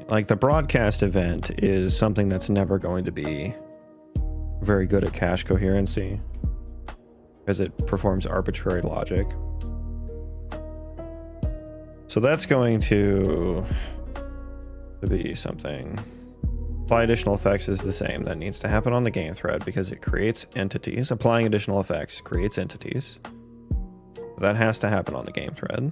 like, the broadcast event is something that's never going to be very good at cache coherency because it performs arbitrary logic. So that's going to be something. Apply additional effects is the same. That needs to happen on the game thread because it creates entities. Applying additional effects creates entities. That has to happen on the game thread.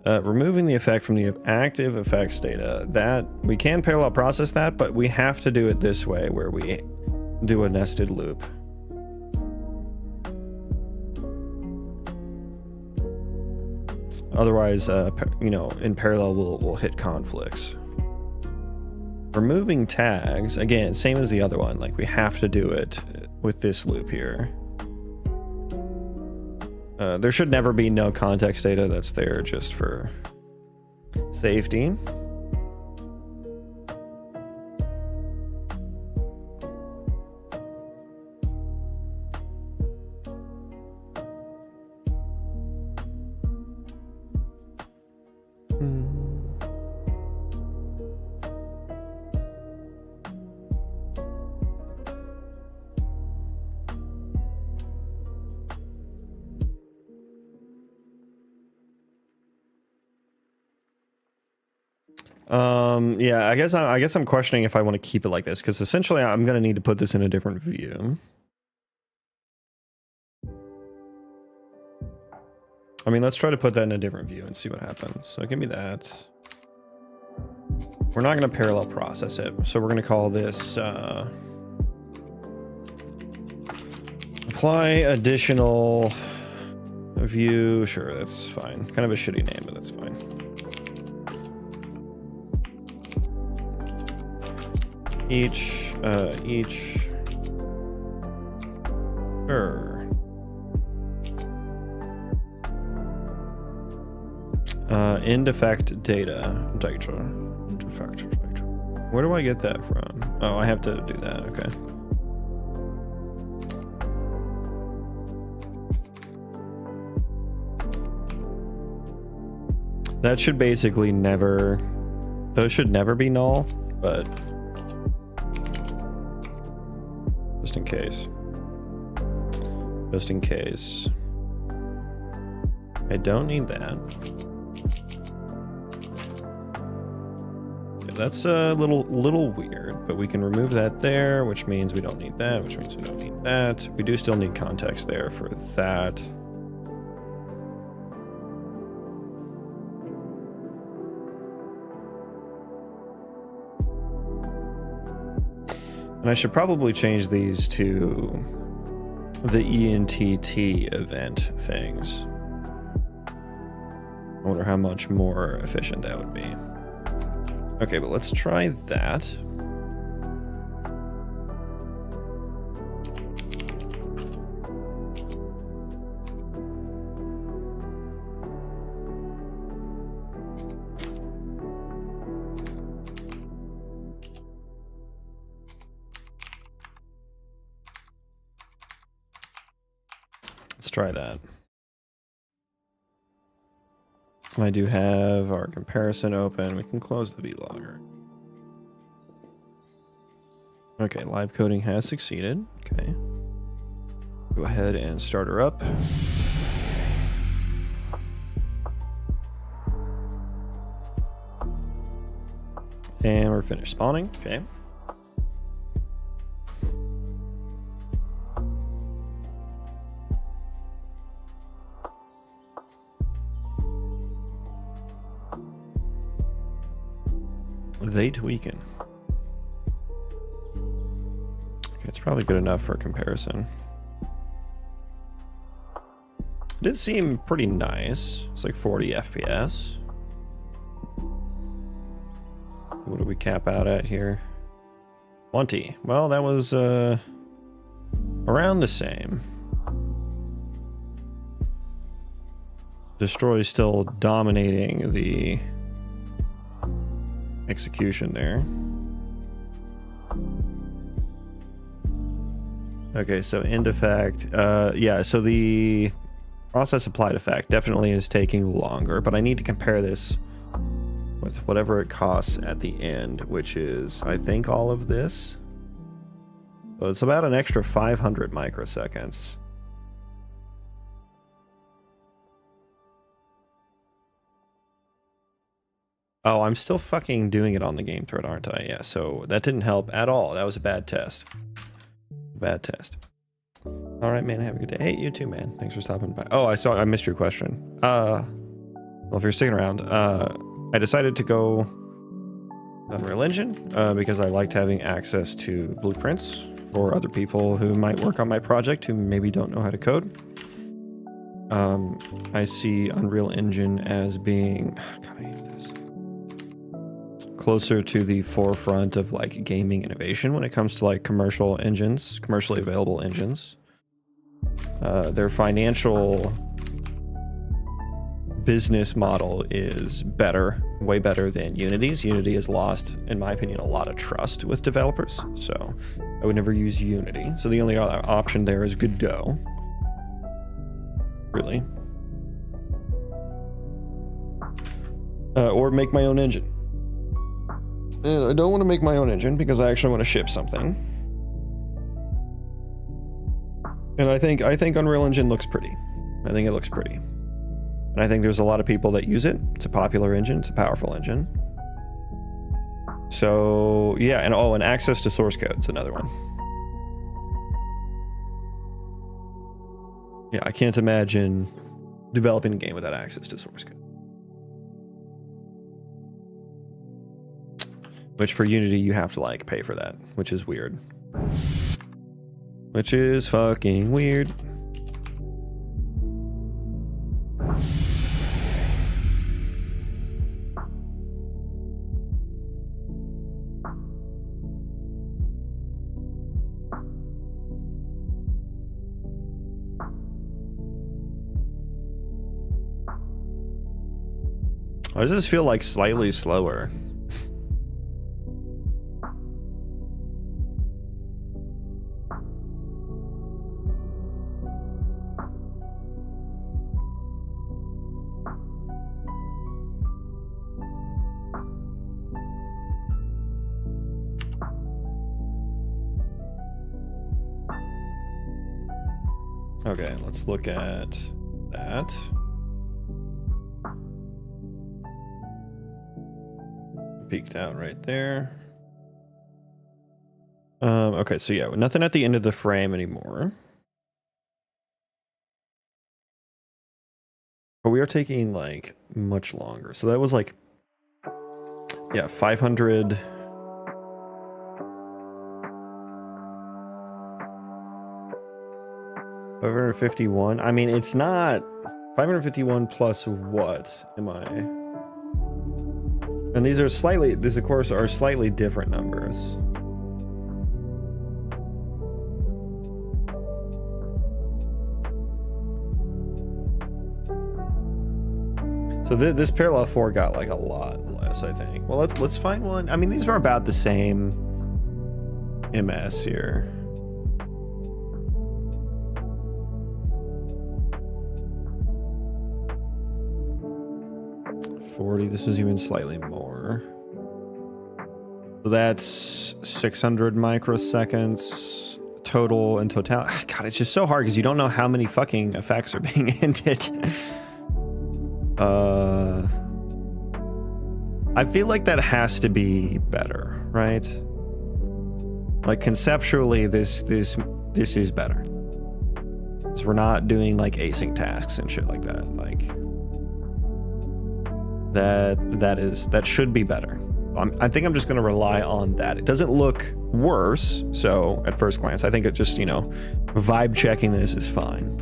Removing the effect from the active effects data, that we can parallel process that, but we have to do it this way where we do a nested loop. Otherwise, you know, in parallel we'll hit conflicts. Removing tags, again, same as the other one, like we have to do it with this loop here. There should never be no context data. That's there just for safety. Yeah, I guess I'm questioning if I want to keep it like this, because essentially I'm going to need to put this in a different view. I mean, let's try to put that in a different view and see what happens. So give me that. We're not going to parallel process it, so we're going to call this apply additional view. Sure, that's fine. Kind of a shitty name, but that's fine. Each, sure. End effect data. End effect data. Where do I get that from? Oh, I have to do that. Okay. That should basically never Those should never be null, but just in case. Just in case. I don't need that. Yeah, that's a little weird, but we can remove that there, which means we don't need that, which means we don't need that. We do still need context there for that. And I should probably change these to the ENTT event things. I wonder how much more efficient that would be. Okay, but let's try that. Let's try that. I do have our comparison open. We can close the vlogger. Okay, live coding has succeeded. Okay. Go ahead and start her up. And we're finished spawning. Okay. They tweaking. Okay, it's probably good enough for comparison. It did seem pretty nice. It's like 40 FPS. What do we cap out at here? 20. Well, that was around the same. Destroy still dominating the execution there. Okay, so end effect. Yeah, so the process applied effect definitely is taking longer, but I need to compare this with whatever it costs at the end, which is, I think, all of this. So it's about an extra 500 microseconds. Oh, I'm still fucking doing it on the game thread, aren't I? Yeah, so that didn't help at all. That was a bad test. Bad test. All right, man, have a good day. Hey, you too, man. Thanks for stopping by. Oh, I missed your question. Well, if you're sticking around, I decided to go Unreal Engine because I liked having access to blueprints for other people who might work on my project who maybe don't know how to code. I see Unreal Engine as being, God, I hate this, closer to the forefront of like gaming innovation when it comes to like commercial engines, commercially available engines. Their financial business model is better, way better than Unity's. Unity has lost, in my opinion, a lot of trust with developers, so I would never use Unity. So the only other option there is Godot. Really. Or make my own engine. And I don't want to make my own engine because I actually want to ship something. And I think Unreal Engine looks pretty. I think it looks pretty. And I think there's a lot of people that use it. It's a popular engine. It's a powerful engine. So, yeah. And oh, and access to source code is another one. Yeah, I can't imagine developing a game without access to source code. Which for Unity, you have to like pay for that, which is weird. Which is fucking weird. Why does this feel like slightly slower? Okay, let's look at that. Peeked out right there. Okay, so yeah, nothing at the end of the frame anymore. But we are taking like much longer. So that was like, yeah, 500. 551. I mean, it's not 551 plus what am I? And these of course are slightly different numbers. So this parallel 4 got like a lot less, I think. Well, let's find one. I mean, these are about the same MS here. This was even slightly more. So that's 600 microseconds total in total. God, it's just so hard because you don't know how many fucking effects are being hinted. I feel like that has to be better, right? Like conceptually, this is better. So we're not doing like async tasks and shit like that. Like that should be better. I think I'm just going to rely on that. It doesn't look worse. So at first glance, I think it just, you know, vibe checking this is fine.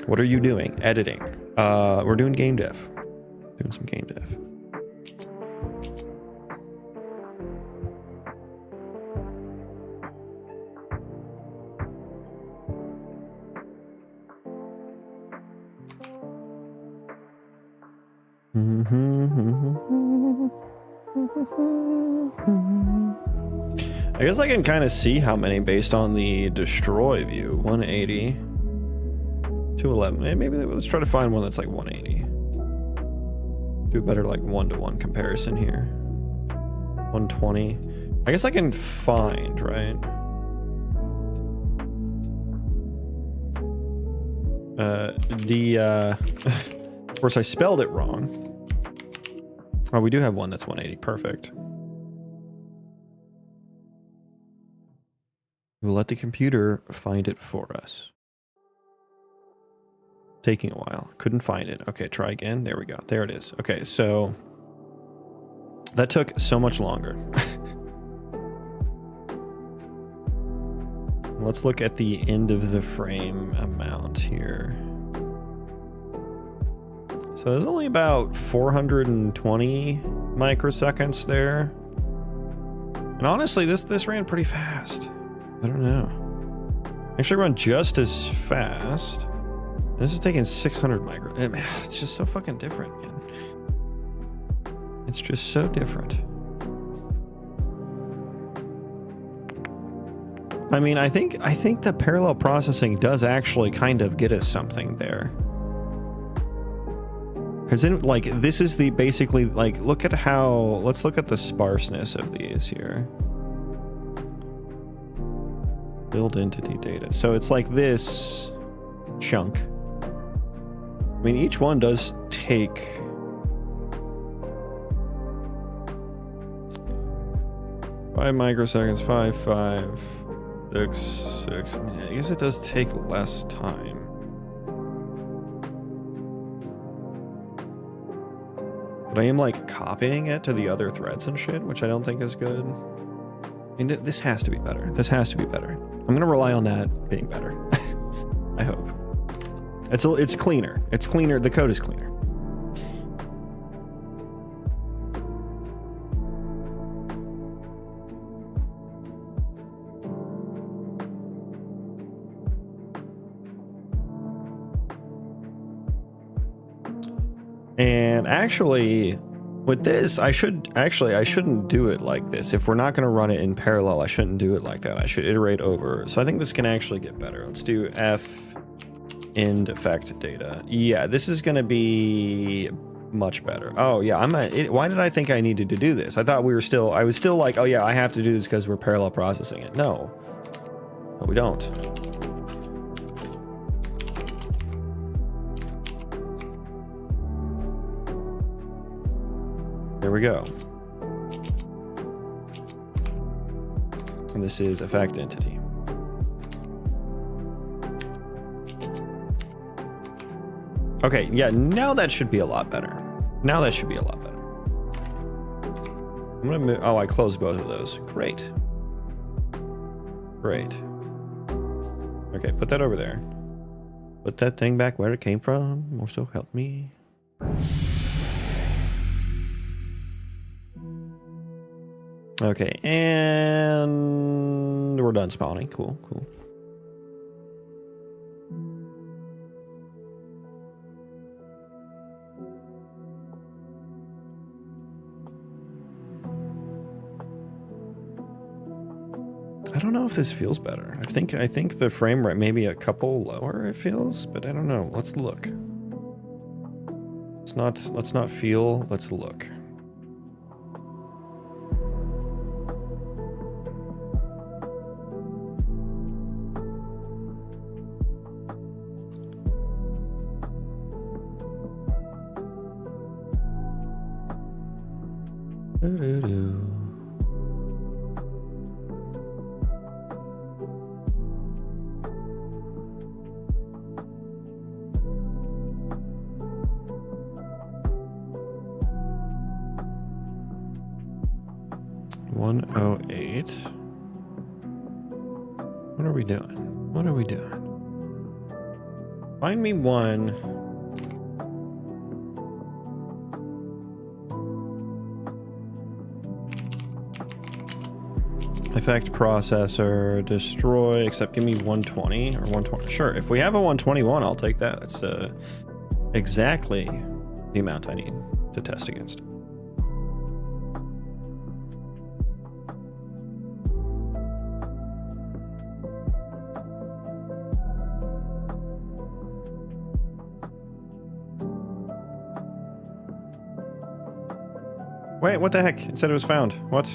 What are you doing? Editing. We're doing game dev. Doing some game dev. I guess I can kind of see how many based on the destroy view. 180, 211. Maybe let's try to find one that's like 180. Do a better like one-to-one comparison here. 120. I guess I can find, right? Of course, I spelled it wrong. Oh, we do have one that's 180. Perfect. We'll let the computer find it for us. Taking a while. Couldn't find it. Okay, try again. There we go. There it is. Okay, so that took so much longer. Let's look at the end of the frame amount here. So there's only about 420 microseconds there. And honestly, this ran pretty fast. I don't know. Actually run just as fast. This is taking 600 micro. It's just so fucking different, man. It's just so different. I mean, I think the parallel processing does actually kind of get us something there. Because then, like, this is the basically, like, look at how, let's look at the sparseness of these here. Build entity data. So it's like this chunk. I mean, each one does take 5 microseconds, 5, 5, 6, 6. I mean, I guess it does take less time. But I am like copying it to the other threads and shit, which I don't think is good. I mean, this has to be better. This has to be better. I'm going to rely on that being better. I hope. It's cleaner. It's cleaner. The code is cleaner. And actually, with this, I shouldn't do it like this. If we're not going to run it in parallel, I shouldn't do it like that. I should iterate over. So I think this can actually get better. Let's do F end effect data. Yeah, this is going to be much better. Oh yeah, why did I think I needed to do this? I thought I was still like, oh yeah, I have to do this because we're parallel processing it. No, we don't. There we go. And this is effect entity. Okay, yeah, now that should be a lot better. Now that should be a lot better. I'm gonna move, oh, I closed both of those. Great. Great. Okay, put that over there. Put that thing back where it came from. Also help me. Okay, and we're done spawning. Cool, cool. I don't know if this feels better. I think the frame rate maybe a couple lower it feels, but I don't know. Let's look. Let's not feel, let's look. Doo-doo-doo. $108. What are we doing? What are we doing? Find me one. Effect processor, destroy, except give me 120 or 120. Sure, if we have a 121, I'll take that. That's exactly the amount I need to test against. Wait, what the heck? It said it was found. What?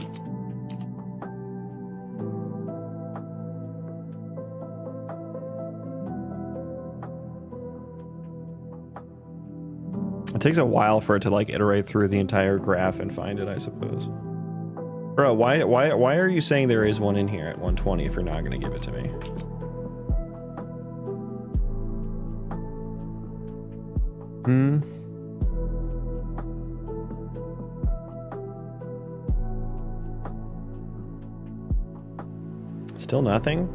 It takes a while for it to like iterate through the entire graph and find it, I suppose. Bro, why are you saying there is one in here at 120 if you're not going to give it to me? Still nothing?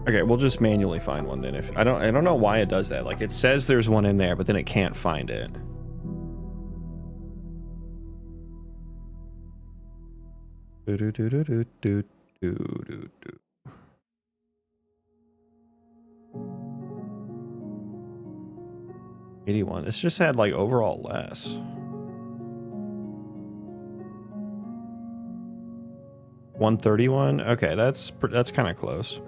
Okay, we'll just manually find one then. If I don't know why it does that. Like it says there's one in there, but then it can't find it. Do do do do do do do do. $81. It's just had like overall less. $131. Okay, that's kind of close.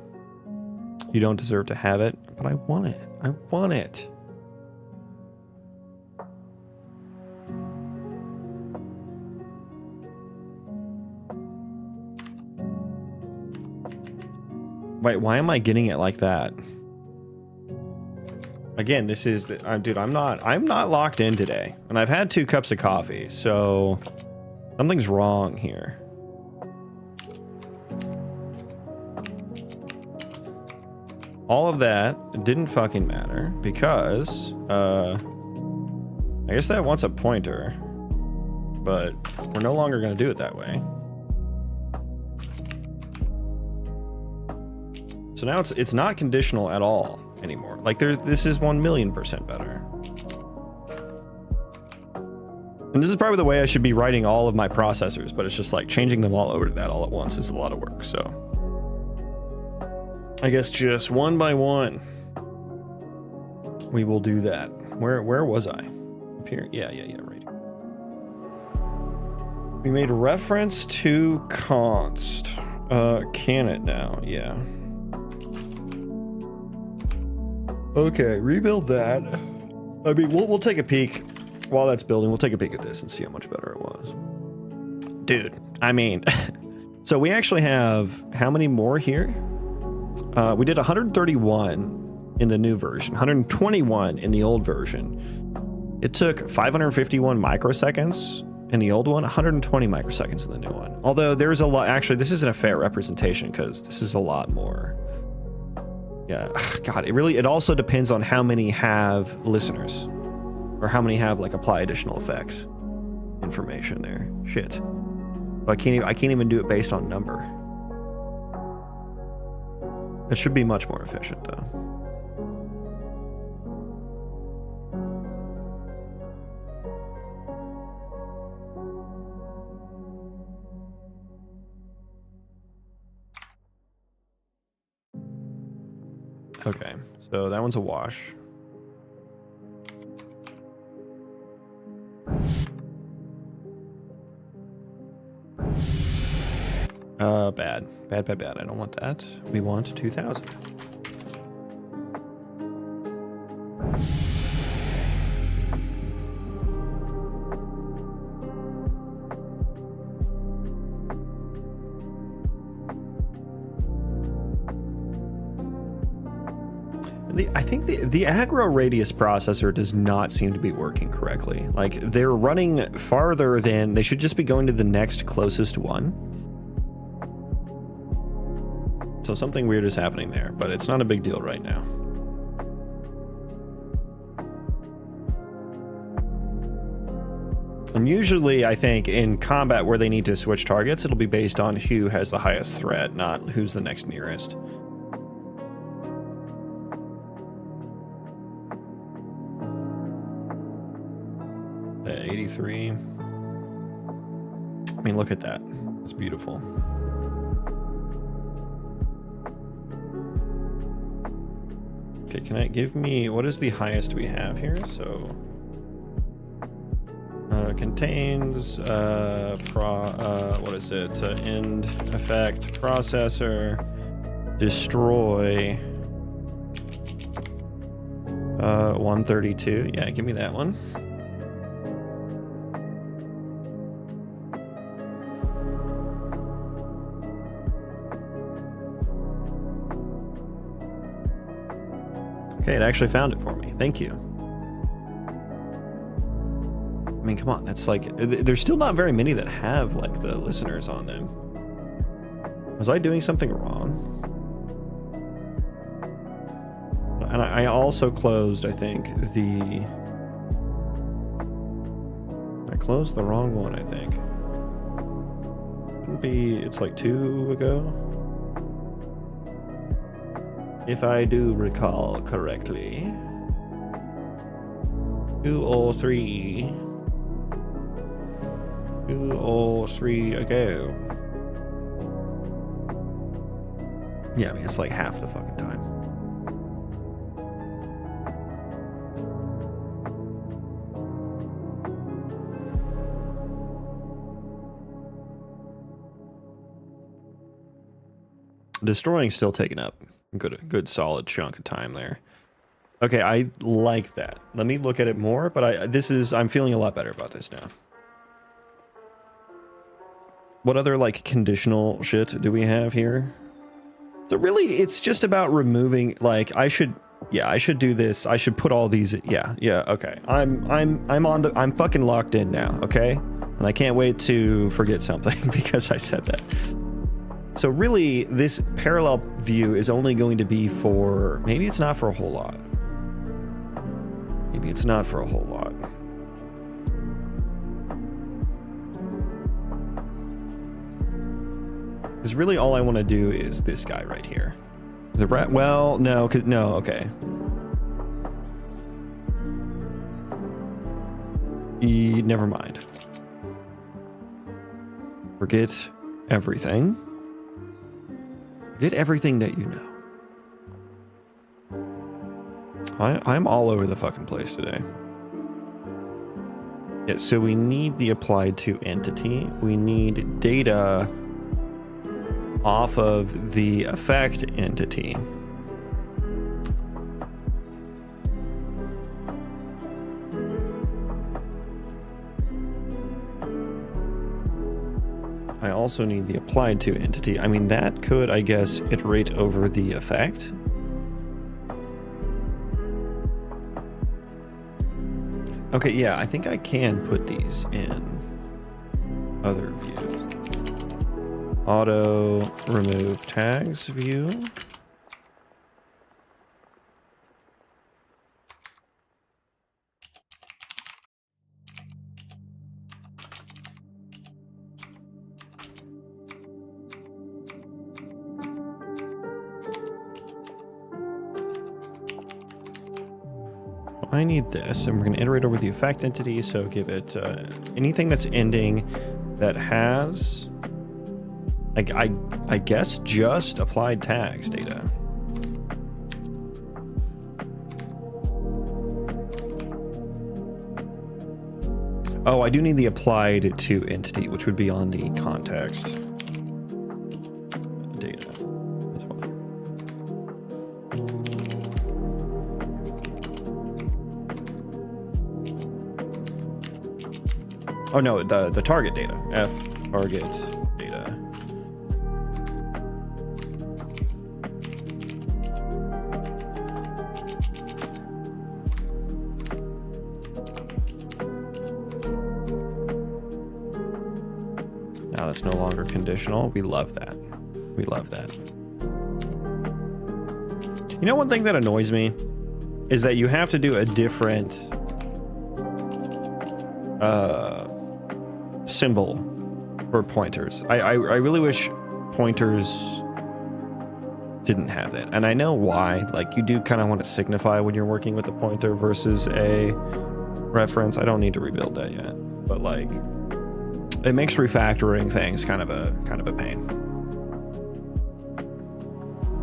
You don't deserve to have it, but I want it. I want it. Wait, why am I getting it like that? Again, this is the dude, I'm not locked in today. And I've had 2 cups of coffee, so something's wrong here. All of that didn't fucking matter because I guess that wants a pointer, but we're no longer going to do it that way. So now it's not conditional at all anymore. Like this is 1,000,000% better. And this is probably the way I should be writing all of my processors, but it's just like changing them all over to that all at once is a lot of work. So I guess just one by one, we will do that. Where was I? Up here? Yeah, right here. We made reference to const. Can it now? Yeah. Okay, rebuild that. I mean, we'll take a peek while that's building. We'll take a peek at this and see how much better it was. Dude, I mean, so we actually have how many more here? We did 131 in the new version, 121 in the old version. It took 551 microseconds in the old one, 120 microseconds in the new one. Although there's a lot, actually, this isn't a fair representation because this is a lot more. Yeah, God, it also depends on how many have listeners or how many have like apply additional effects information there. Shit. I can't even do it based on number. It should be much more efficient though. Okay, so that one's a wash. Bad. I don't want that. We want 2,000. I think the aggro radius processor does not seem to be working correctly. Like, they're running farther than they should just be going to the next closest one. So something weird is happening there, but it's not a big deal right now. And usually, I think, in combat where they need to switch targets, it'll be based on who has the highest threat, not who's the next nearest. The 83. I mean, look at that. That's beautiful. Okay, can it give me, what is the highest we have here? So, contains, what is it? End effect processor, destroy, 132. Yeah, give me that one. Okay, it actually found it for me. Thank you. I mean, come on. That's like... There's still not very many that have, like, the listeners on them. Was I doing something wrong? And I also closed, I think, the... I closed the wrong one, I think. Wouldn't be... It's like 2 ago? If I do recall correctly. 203. 203 ago. Yeah, I mean, it's like half the fucking time. Destroying's still taking up a good solid chunk of time there. Okay, I like that. Let me look at it more, but I'm feeling a lot better about this now. What other, like, conditional shit do we have here? So really, it's just about removing, like, I should do this. I should put all these, yeah, okay. I'm fucking locked in now, okay? And I can't wait to forget something because I said that. So really, this parallel view is only going to be for, maybe it's not for a whole lot. Maybe it's not for a whole lot. Because really all I want to do is this guy right here. The rat, well, no, okay. Never mind. Forget everything. Forget everything that you know. I'm all over the fucking place today. Yeah, so we need the applied to entity. We need data off of the effect entity. I also need the applied to entity. I mean, that could, I guess, iterate over the effect. Okay, yeah, I think I can put these in other views. Auto remove tags view. I need this, and we're going to iterate over the effect entity, so give it anything that's ending that has, I guess, just applied tags data. Oh, I do need the applied to entity, which would be on the context data as well. Oh no, the target data. F target data. Now that's no longer conditional. We love that. We love that. You know, one thing that annoys me is that you have to do a different symbol for pointers. I really wish pointers didn't have that. And I know why. Like, you do kind of want to signify when you're working with a pointer versus a reference. I don't need to rebuild that yet. But like, it makes refactoring things kind of a pain.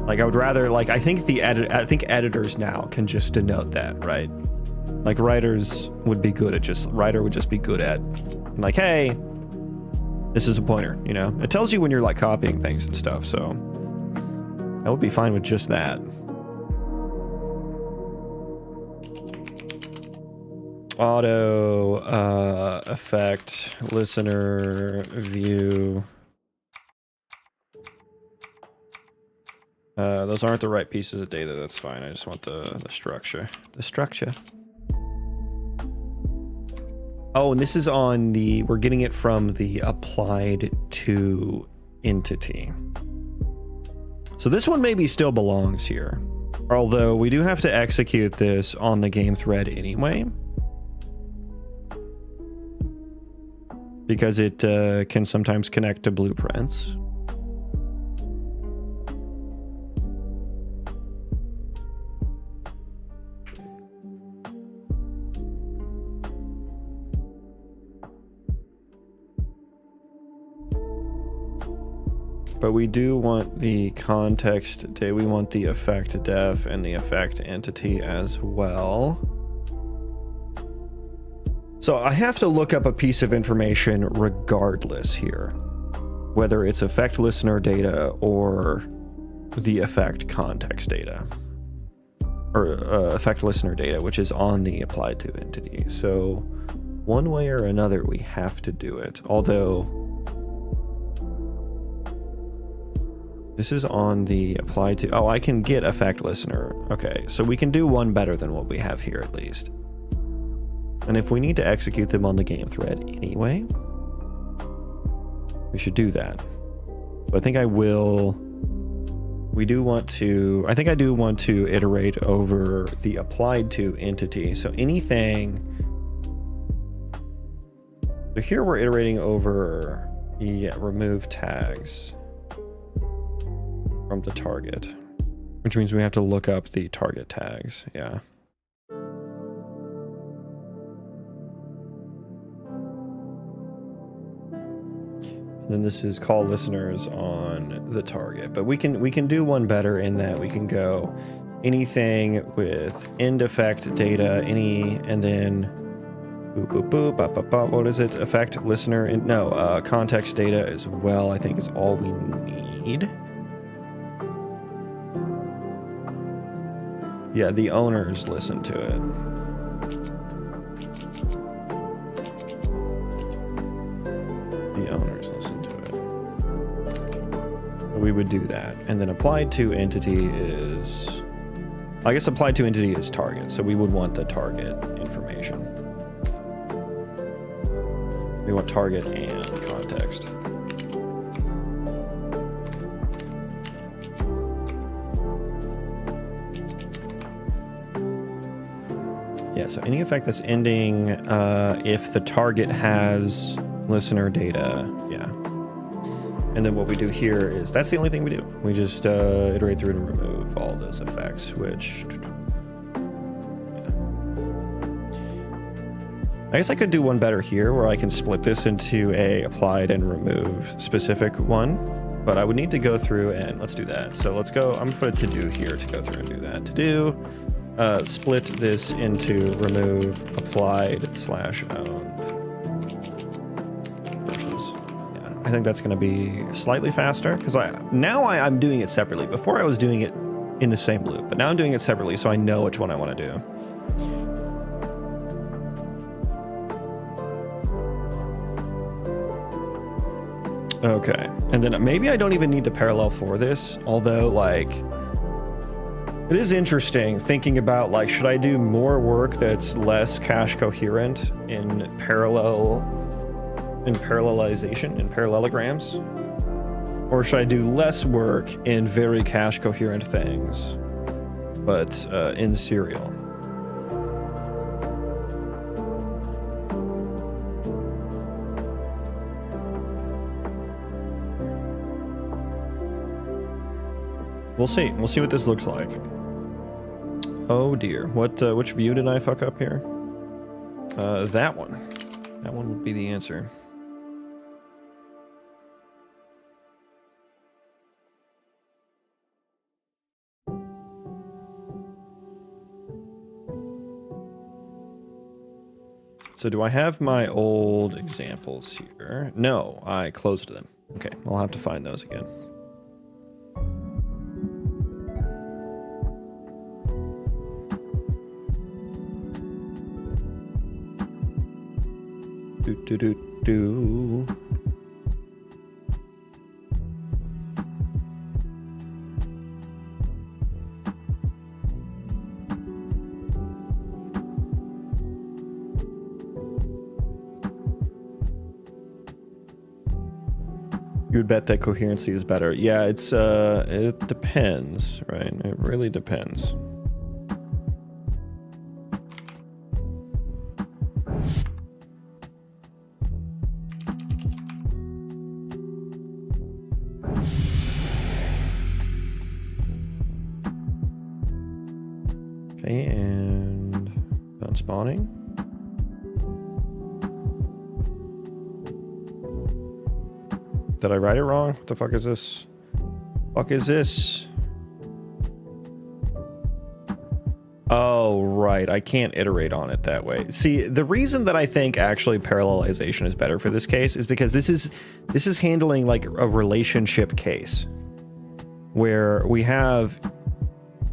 Like, I would rather, like, I think editors now can just denote that, right? Like, writers would be good at writer would just be good at, like, hey, this is a pointer, you know? It tells you when you're, like, copying things and stuff, so I would be fine with just that. Auto, effect, listener, view. Those aren't the right pieces of data, that's fine. I just want the structure. The structure. Oh, and this is on the, we're getting it from the applied to entity. So this one maybe still belongs here. Although we do have to execute this on the game thread anyway. Because it can sometimes connect to blueprints. But we do want the context data, we want the effect def and the effect entity as well. So I have to look up a piece of information regardless here, whether it's effect listener data or the effect context data, or effect listener data, which is on the applied to entity. So one way or another, we have to do it. Although this is on the applied to, oh, I can get effect listener. Okay, so we can do one better than what we have here at least. And if we need to execute them on the game thread anyway, we should do that. But I think I will, we do want to, I think I do want to iterate over the applied to entity. So anything, so here we're iterating over, yeah, remove tags from the target, which means we have to look up the target tags, yeah. And then this is call listeners on the target, but we can do one better in that we can go anything with end effect data, any, and then boop boop boop bop, bop, bop, what is it? Effect listener and no context data as well. I think is all we need. Yeah, the owners listen to it. The owners listen to it. we would do that. And then applied to entity is, I guess applied to entity is target. So we would want the target information. We want target and context. Yeah, so any effect that's ending if the target has listener data, yeah. And then what we do here is, that's the only thing we do. We just iterate through and remove all those effects, which... Yeah. I guess I could do one better here, where I can split this into a applied and remove specific one. But I would need to go through and, let's do that. So let's go, I'm gonna put a to-do here to go through and do that. To-do, split this into remove, applied, /owned. I think that's going to be slightly faster because I'm doing it separately. Before I was doing it in the same loop, but now I'm doing it separately so I know which one I want to do. Okay, and then maybe I don't even need to parallel for this, although like it is interesting thinking about like, should I do more work that's less cache coherent in parallelization, in parallelograms? Or should I do less work in very cache coherent things, but in serial? We'll see. We'll see what this looks like. Oh dear. Which view did I fuck up here? That one. That one would be the answer. So do I have my old examples here? No, I closed them. Okay, I'll have to find those again. Do. You would bet that coherency is better. Yeah, it's it depends, right? It really depends. Okay, and done spawning. Did I write it wrong? What the fuck is this? Fuck is this? Oh, right. I can't iterate on it that way. See, the reason that I think actually parallelization is better for this case is because this is handling like a relationship case where we have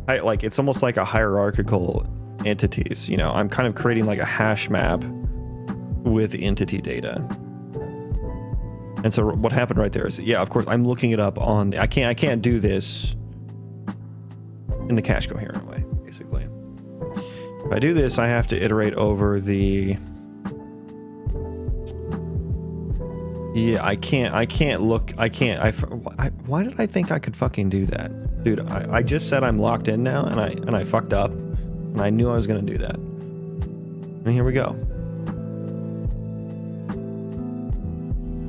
like it's almost like a hierarchical entities, you know. I'm kind of creating like a hash map with entity data. And so what happened right there is, yeah, of course, I'm looking it up on, I can't do this in the cache coherent way, basically. If I do this, I have to iterate over the, yeah, I can't why did I think I could fucking do that? Dude, I just said I'm locked in now and I fucked up and I knew I was going to do that. And here we go.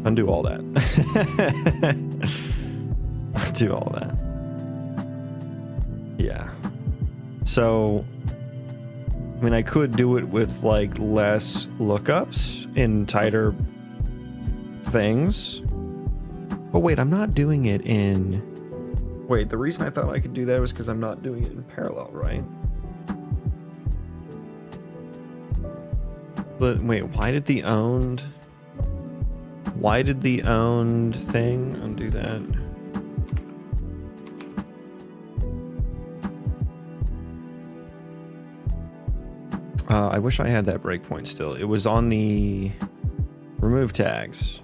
Undo all that. Undo all that. Yeah. So, I mean, I could do it with like less lookups in tighter things. But wait, I'm not doing it in... Wait, the reason I thought I could do that was because I'm not doing it in parallel, right? But wait, why did the owned thing undo that? I wish I had that breakpoint still. It was on the remove tags.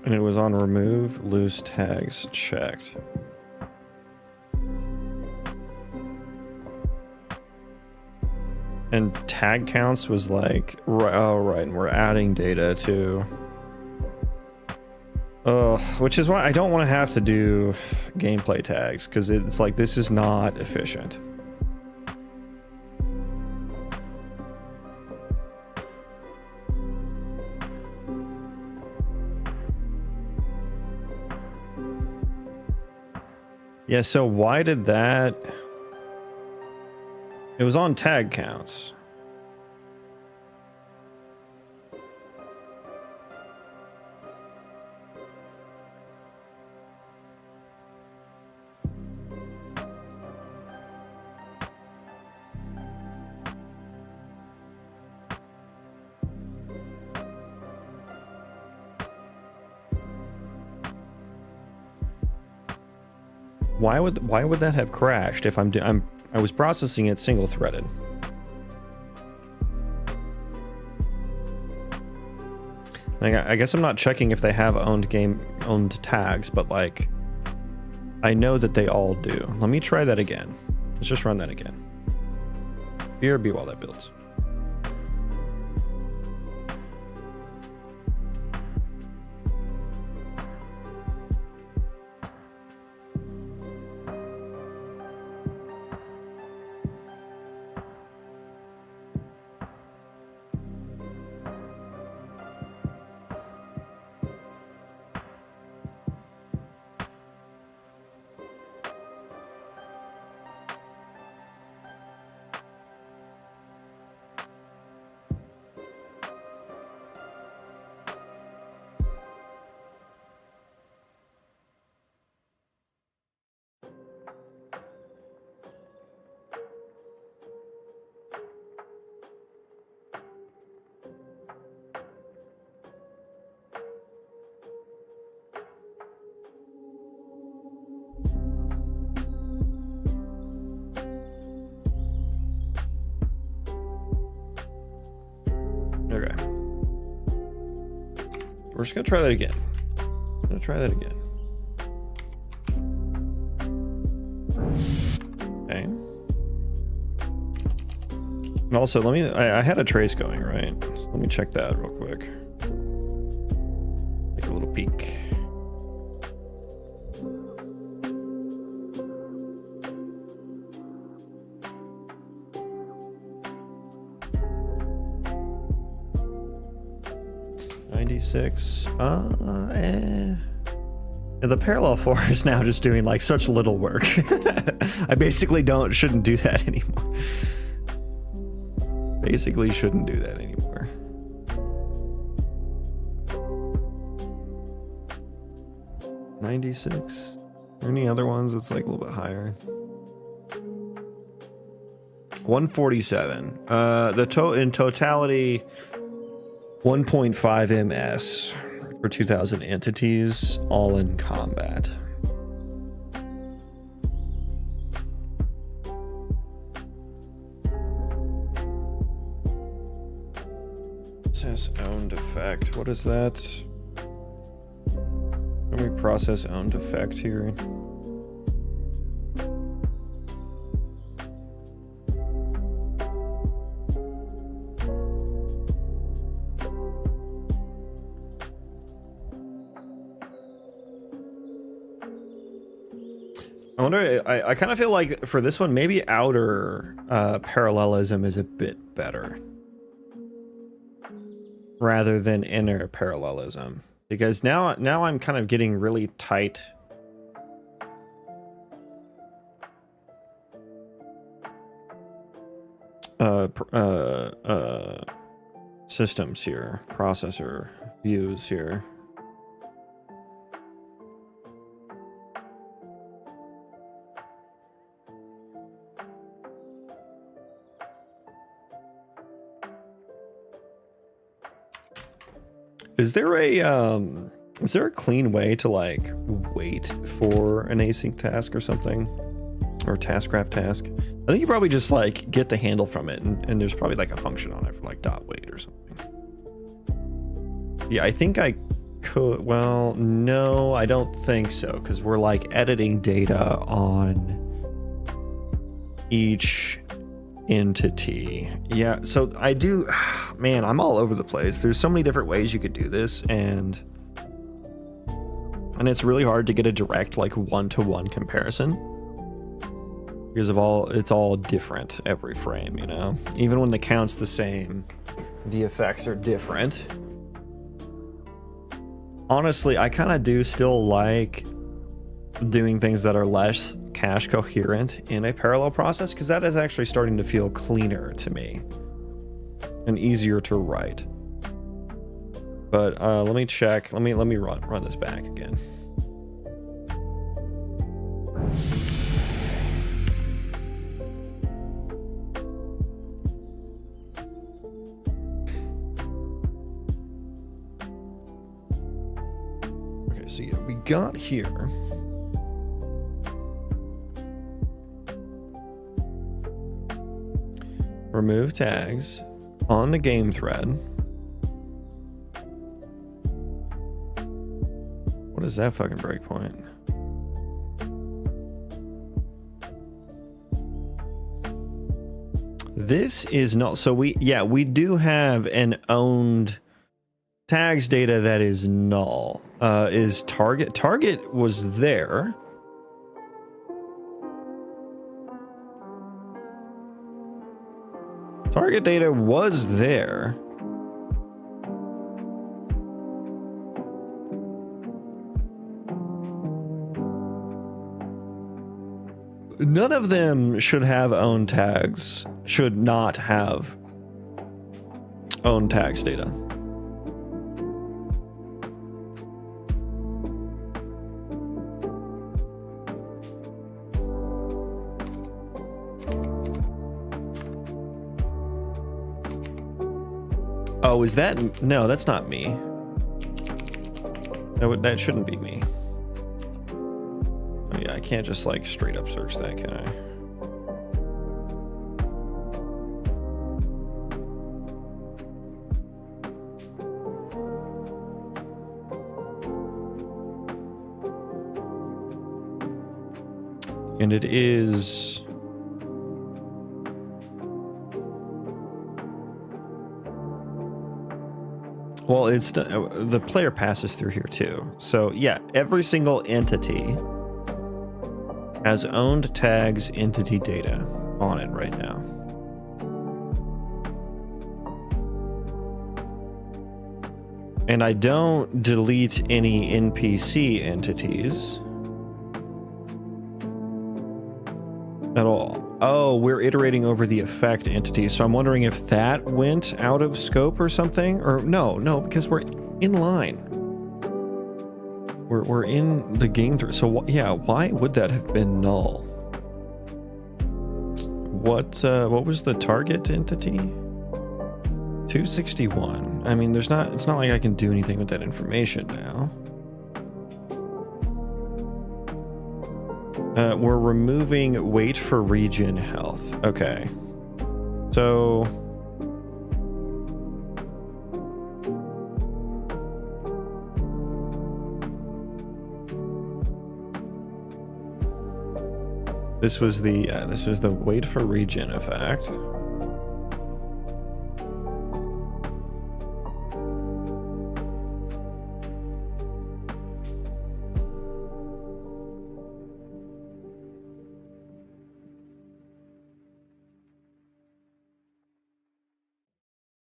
And it was on remove loose tags checked. And tag counts was like, oh right, and we're adding data too. Which is why I don't want to have to do gameplay tags, because it's like, this is not efficient. Yeah, so why did that... It was on tag counts. Why would that have crashed if I was processing it single threaded? Like, I guess I'm not checking if they have owned tags, but like, I know that they all do. Let me try that again. Let's just run that again. BRB while that builds. Okay. We're just gonna try that again. Okay. And also, I had a trace going, right? So let me check that real quick. Take a little peek. The parallel 4 is now just doing like such little work. I basically shouldn't do that anymore. 96. Are there any other ones that's like a little bit higher? 147. In totality, 1.5 ms for 2,000 entities, all in combat. It says owned effect. What is that? Can we process owned effect here? I wonder, I kind of feel like for this one, maybe outer parallelism is a bit better rather than inner parallelism, because now I'm kind of getting really tight systems here, processor views here. Is there a clean way to like wait for an async task or something, or taskgraph task? I think you probably just like get the handle from it, and there's probably like a function on it for like dot wait or something. Yeah, I think I Could, well, no, I don't think so, because we're like editing data on each entity. Yeah, so I do, man, I'm all over the place. There's so many different ways you could do this, and it's really hard to get a direct like one-to-one comparison because of it's all different every frame, you know? Even when the count's the same, the effects are different. Honestly, I kind of do still like doing things that are less cache coherent in a parallel process, because that is actually starting to feel cleaner to me and easier to write. But let me check. Let me run this back again. Okay, so yeah, we got here. Remove tags on the game thread. What is that fucking breakpoint? This is not, so we do have an owned tags data that is null. Is target. Target was there. Target data was there. None of them should have own tags, should not have own tags data. Oh, is that? No, that's not me. That shouldn't be me. Oh yeah, I can't just like straight up search that, can I? And it is... Well, it's the player passes through here too. So yeah, every single entity has owned tags entity data on it right now. And I don't delete any NPC entities at all. Oh, we're iterating over the effect entity. So I'm wondering if that went out of scope or something, or no, because we're in line. We're in the game through. So yeah, why would that have been null? What was the target entity? 261. I mean, it's not like I can do anything with that information now. We're removing wait for regen health. Okay. So this was the wait for regen effect.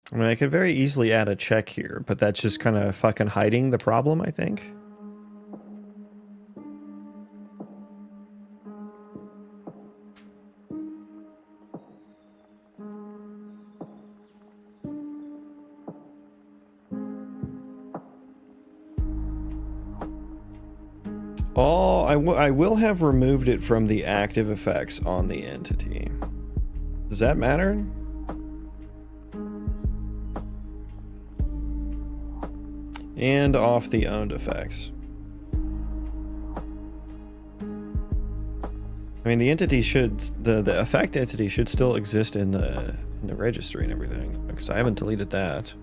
I mean, I could very easily add a check here, but that's just kind of fucking hiding the problem, I think. Oh, I will have removed it from the active effects on the entity. Does that matter? And off the owned effects. I mean, the entity should, the effect entity should still exist in the registry and everything, because I haven't deleted that.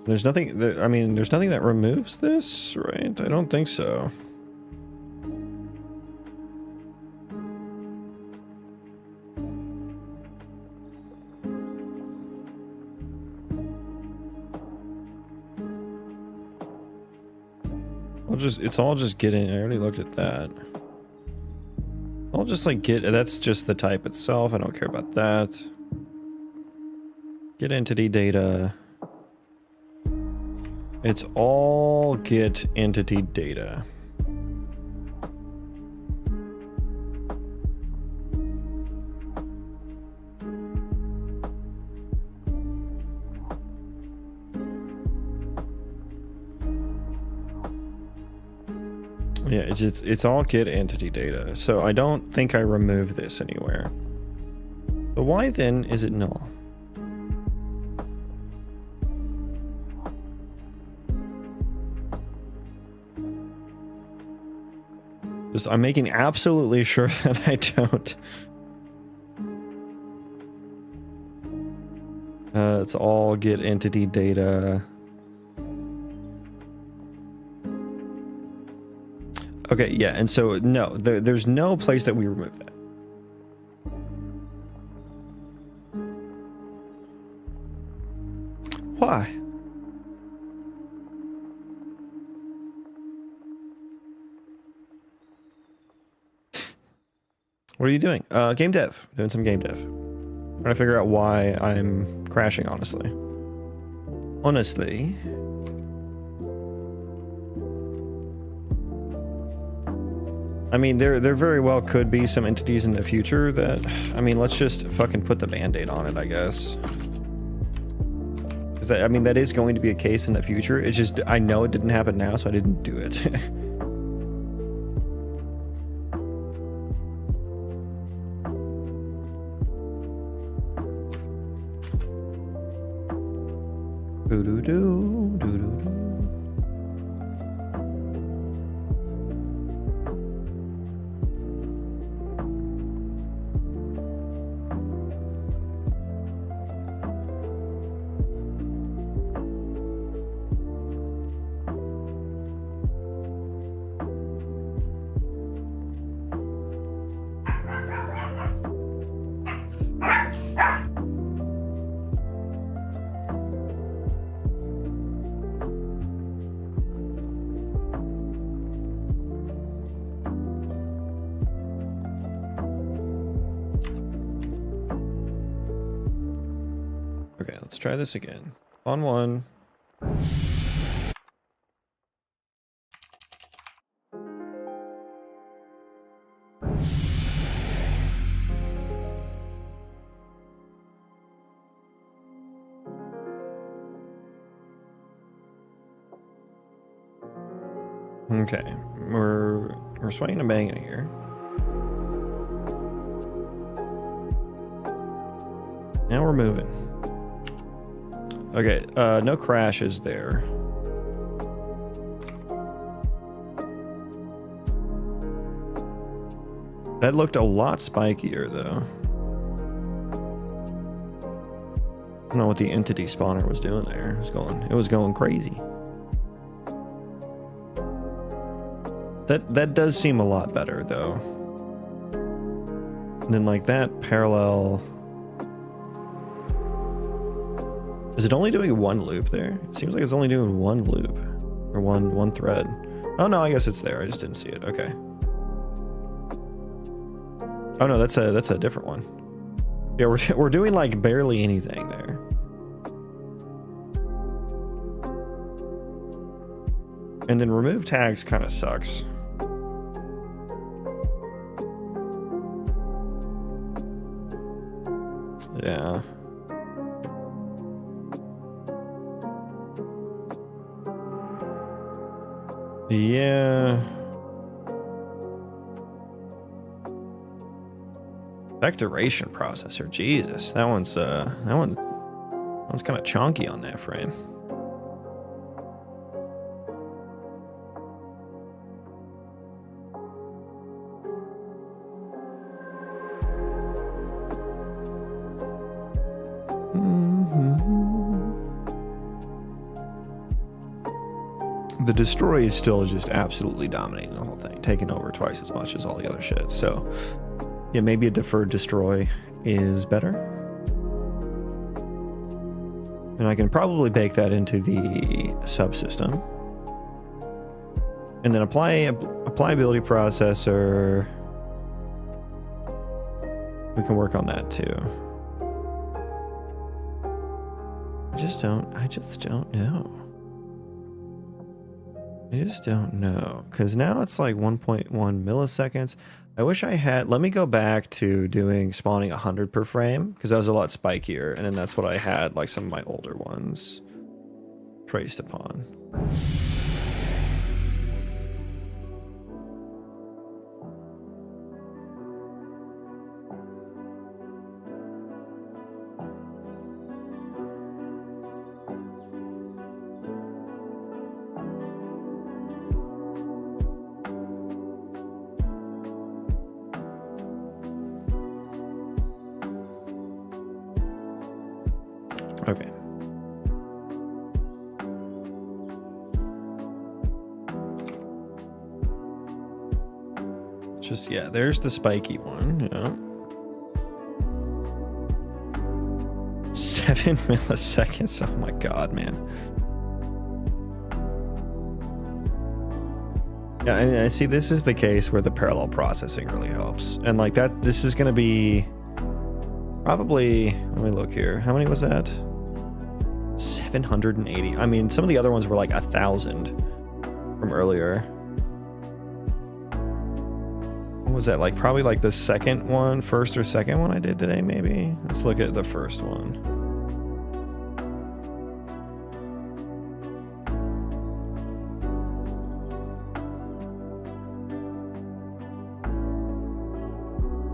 There's nothing that, I mean, there's nothing that removes this, right? I don't think so. It's all just getting, I already looked at that. I'll just like that's just the type itself. I don't care about that. Get entity data. It's all get entity data. Yeah, it's all get entity data. So I don't think I remove this anywhere. But why then is it null? Just, I'm making absolutely sure that I don't. It's all get entity data. Okay, yeah, and so no, there's no place that we remove that. Why? What are you doing? Game dev. Doing some game dev. Trying to figure out why I'm crashing, honestly. Honestly. I mean, there very well could be some entities in the future that, I mean, let's just fucking put the band-aid on it, I guess. Because I mean, that is going to be a case in the future. It's just, I know it didn't happen now, so I didn't do it. Doo-doo-doo, doo-doo-doo. Okay, let's try this again. On one. Okay, we're swinging and banging here. Now we're moving. Okay, no crashes there. That looked a lot spikier, though. I don't know what the entity spawner was doing there. It was going crazy. That does seem a lot better, though. And then like that parallel. Is it only doing one loop there? It seems like it's only doing one loop. Or one thread. Oh no, I guess it's there. I just didn't see it. Okay. Oh no, that's a different one. Yeah, we're doing like barely anything there. And then remove tags kind of sucks. Yeah. Yeah. Vectoration processor, Jesus, that one's kind of chunky on that frame. the destroy is still just absolutely dominating the whole thing, taking over twice as much as all the other shit. So yeah, maybe a deferred destroy is better. And I can probably bake that into the subsystem. And then applyability processor. We can work on that too. I just don't know. I just don't know. Because now it's like 1.1 milliseconds. I wish I had, let me go back to doing spawning 100 per frame, because that was a lot spikier, and then that's what I had like some of my older ones traced upon. Okay. Just, yeah, there's the spiky one, yeah. 7 milliseconds, oh my god, man. Yeah, I mean, I see this is the case where the parallel processing really helps. And like that, this is gonna be probably, let me look here. How many was that? 780. I mean, some of the other ones were like 1,000 from earlier. What was that? Like probably like the second one, first or second one I did today, maybe? Let's look at the first one.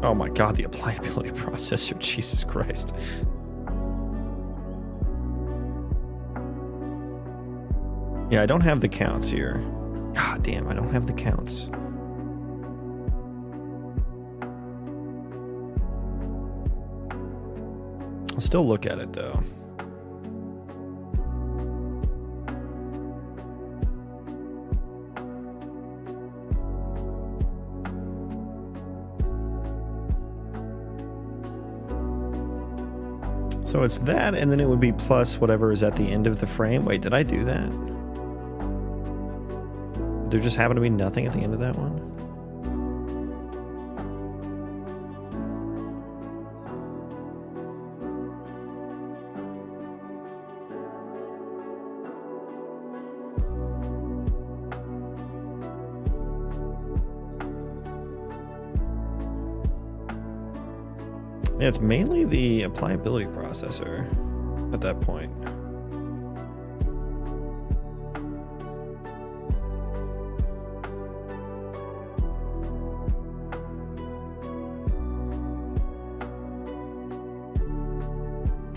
Oh my god, the applyability processor, Jesus Christ. Yeah, I don't have the counts here. God damn, I don't have the counts. I'll still look at it though. So it's that, and then it would be plus whatever is at the end of the frame. Wait, did I do that? There just happened to be nothing at the end of that one? Yeah, it's mainly the applyability processor at that point.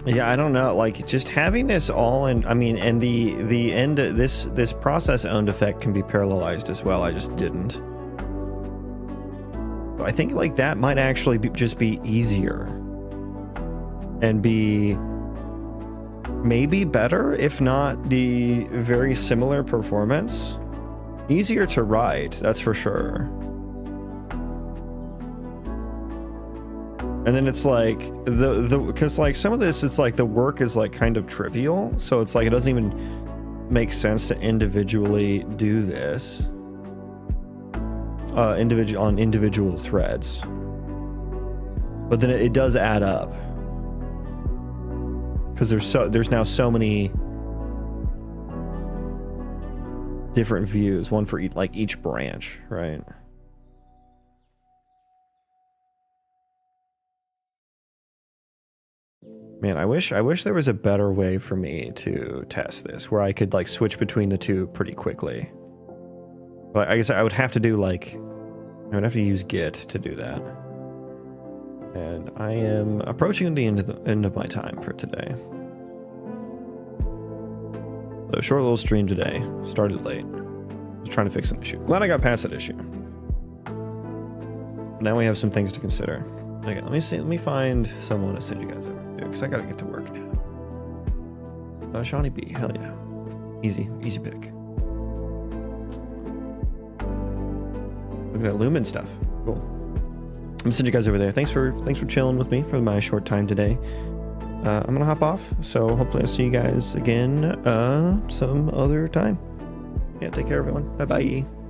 Yeah, I don't know, like just having this all in, I mean, and the end, this process owned effect can be parallelized as well. I just didn't. I think like that might actually just be easier and be maybe better, if not the very similar performance. Easier to write, that's for sure. And then it's like because like some of this, it's like the work is like kind of trivial, so it's like it doesn't even make sense to individually do this on individual threads, but then it does add up because there's now so many different views, one for each branch, right? Man, I wish there was a better way for me to test this, where I could like switch between the two pretty quickly. But I guess I would have to do like, I would have to use Git to do that. And I am approaching the end of my time for today. So short little stream today. Started late. Was trying to fix an issue. Glad I got past that issue. Now we have some things to consider. Okay, let me find someone to send you guys over to, because I gotta get to work now. Shawnee B, hell yeah. Easy pick. looking at lumen stuff. Cool. I'm gonna send you guys over there. Thanks for chilling with me for my short time today. I'm gonna hop off, so hopefully I'll see you guys again some other time. Yeah, take care, everyone. Bye bye.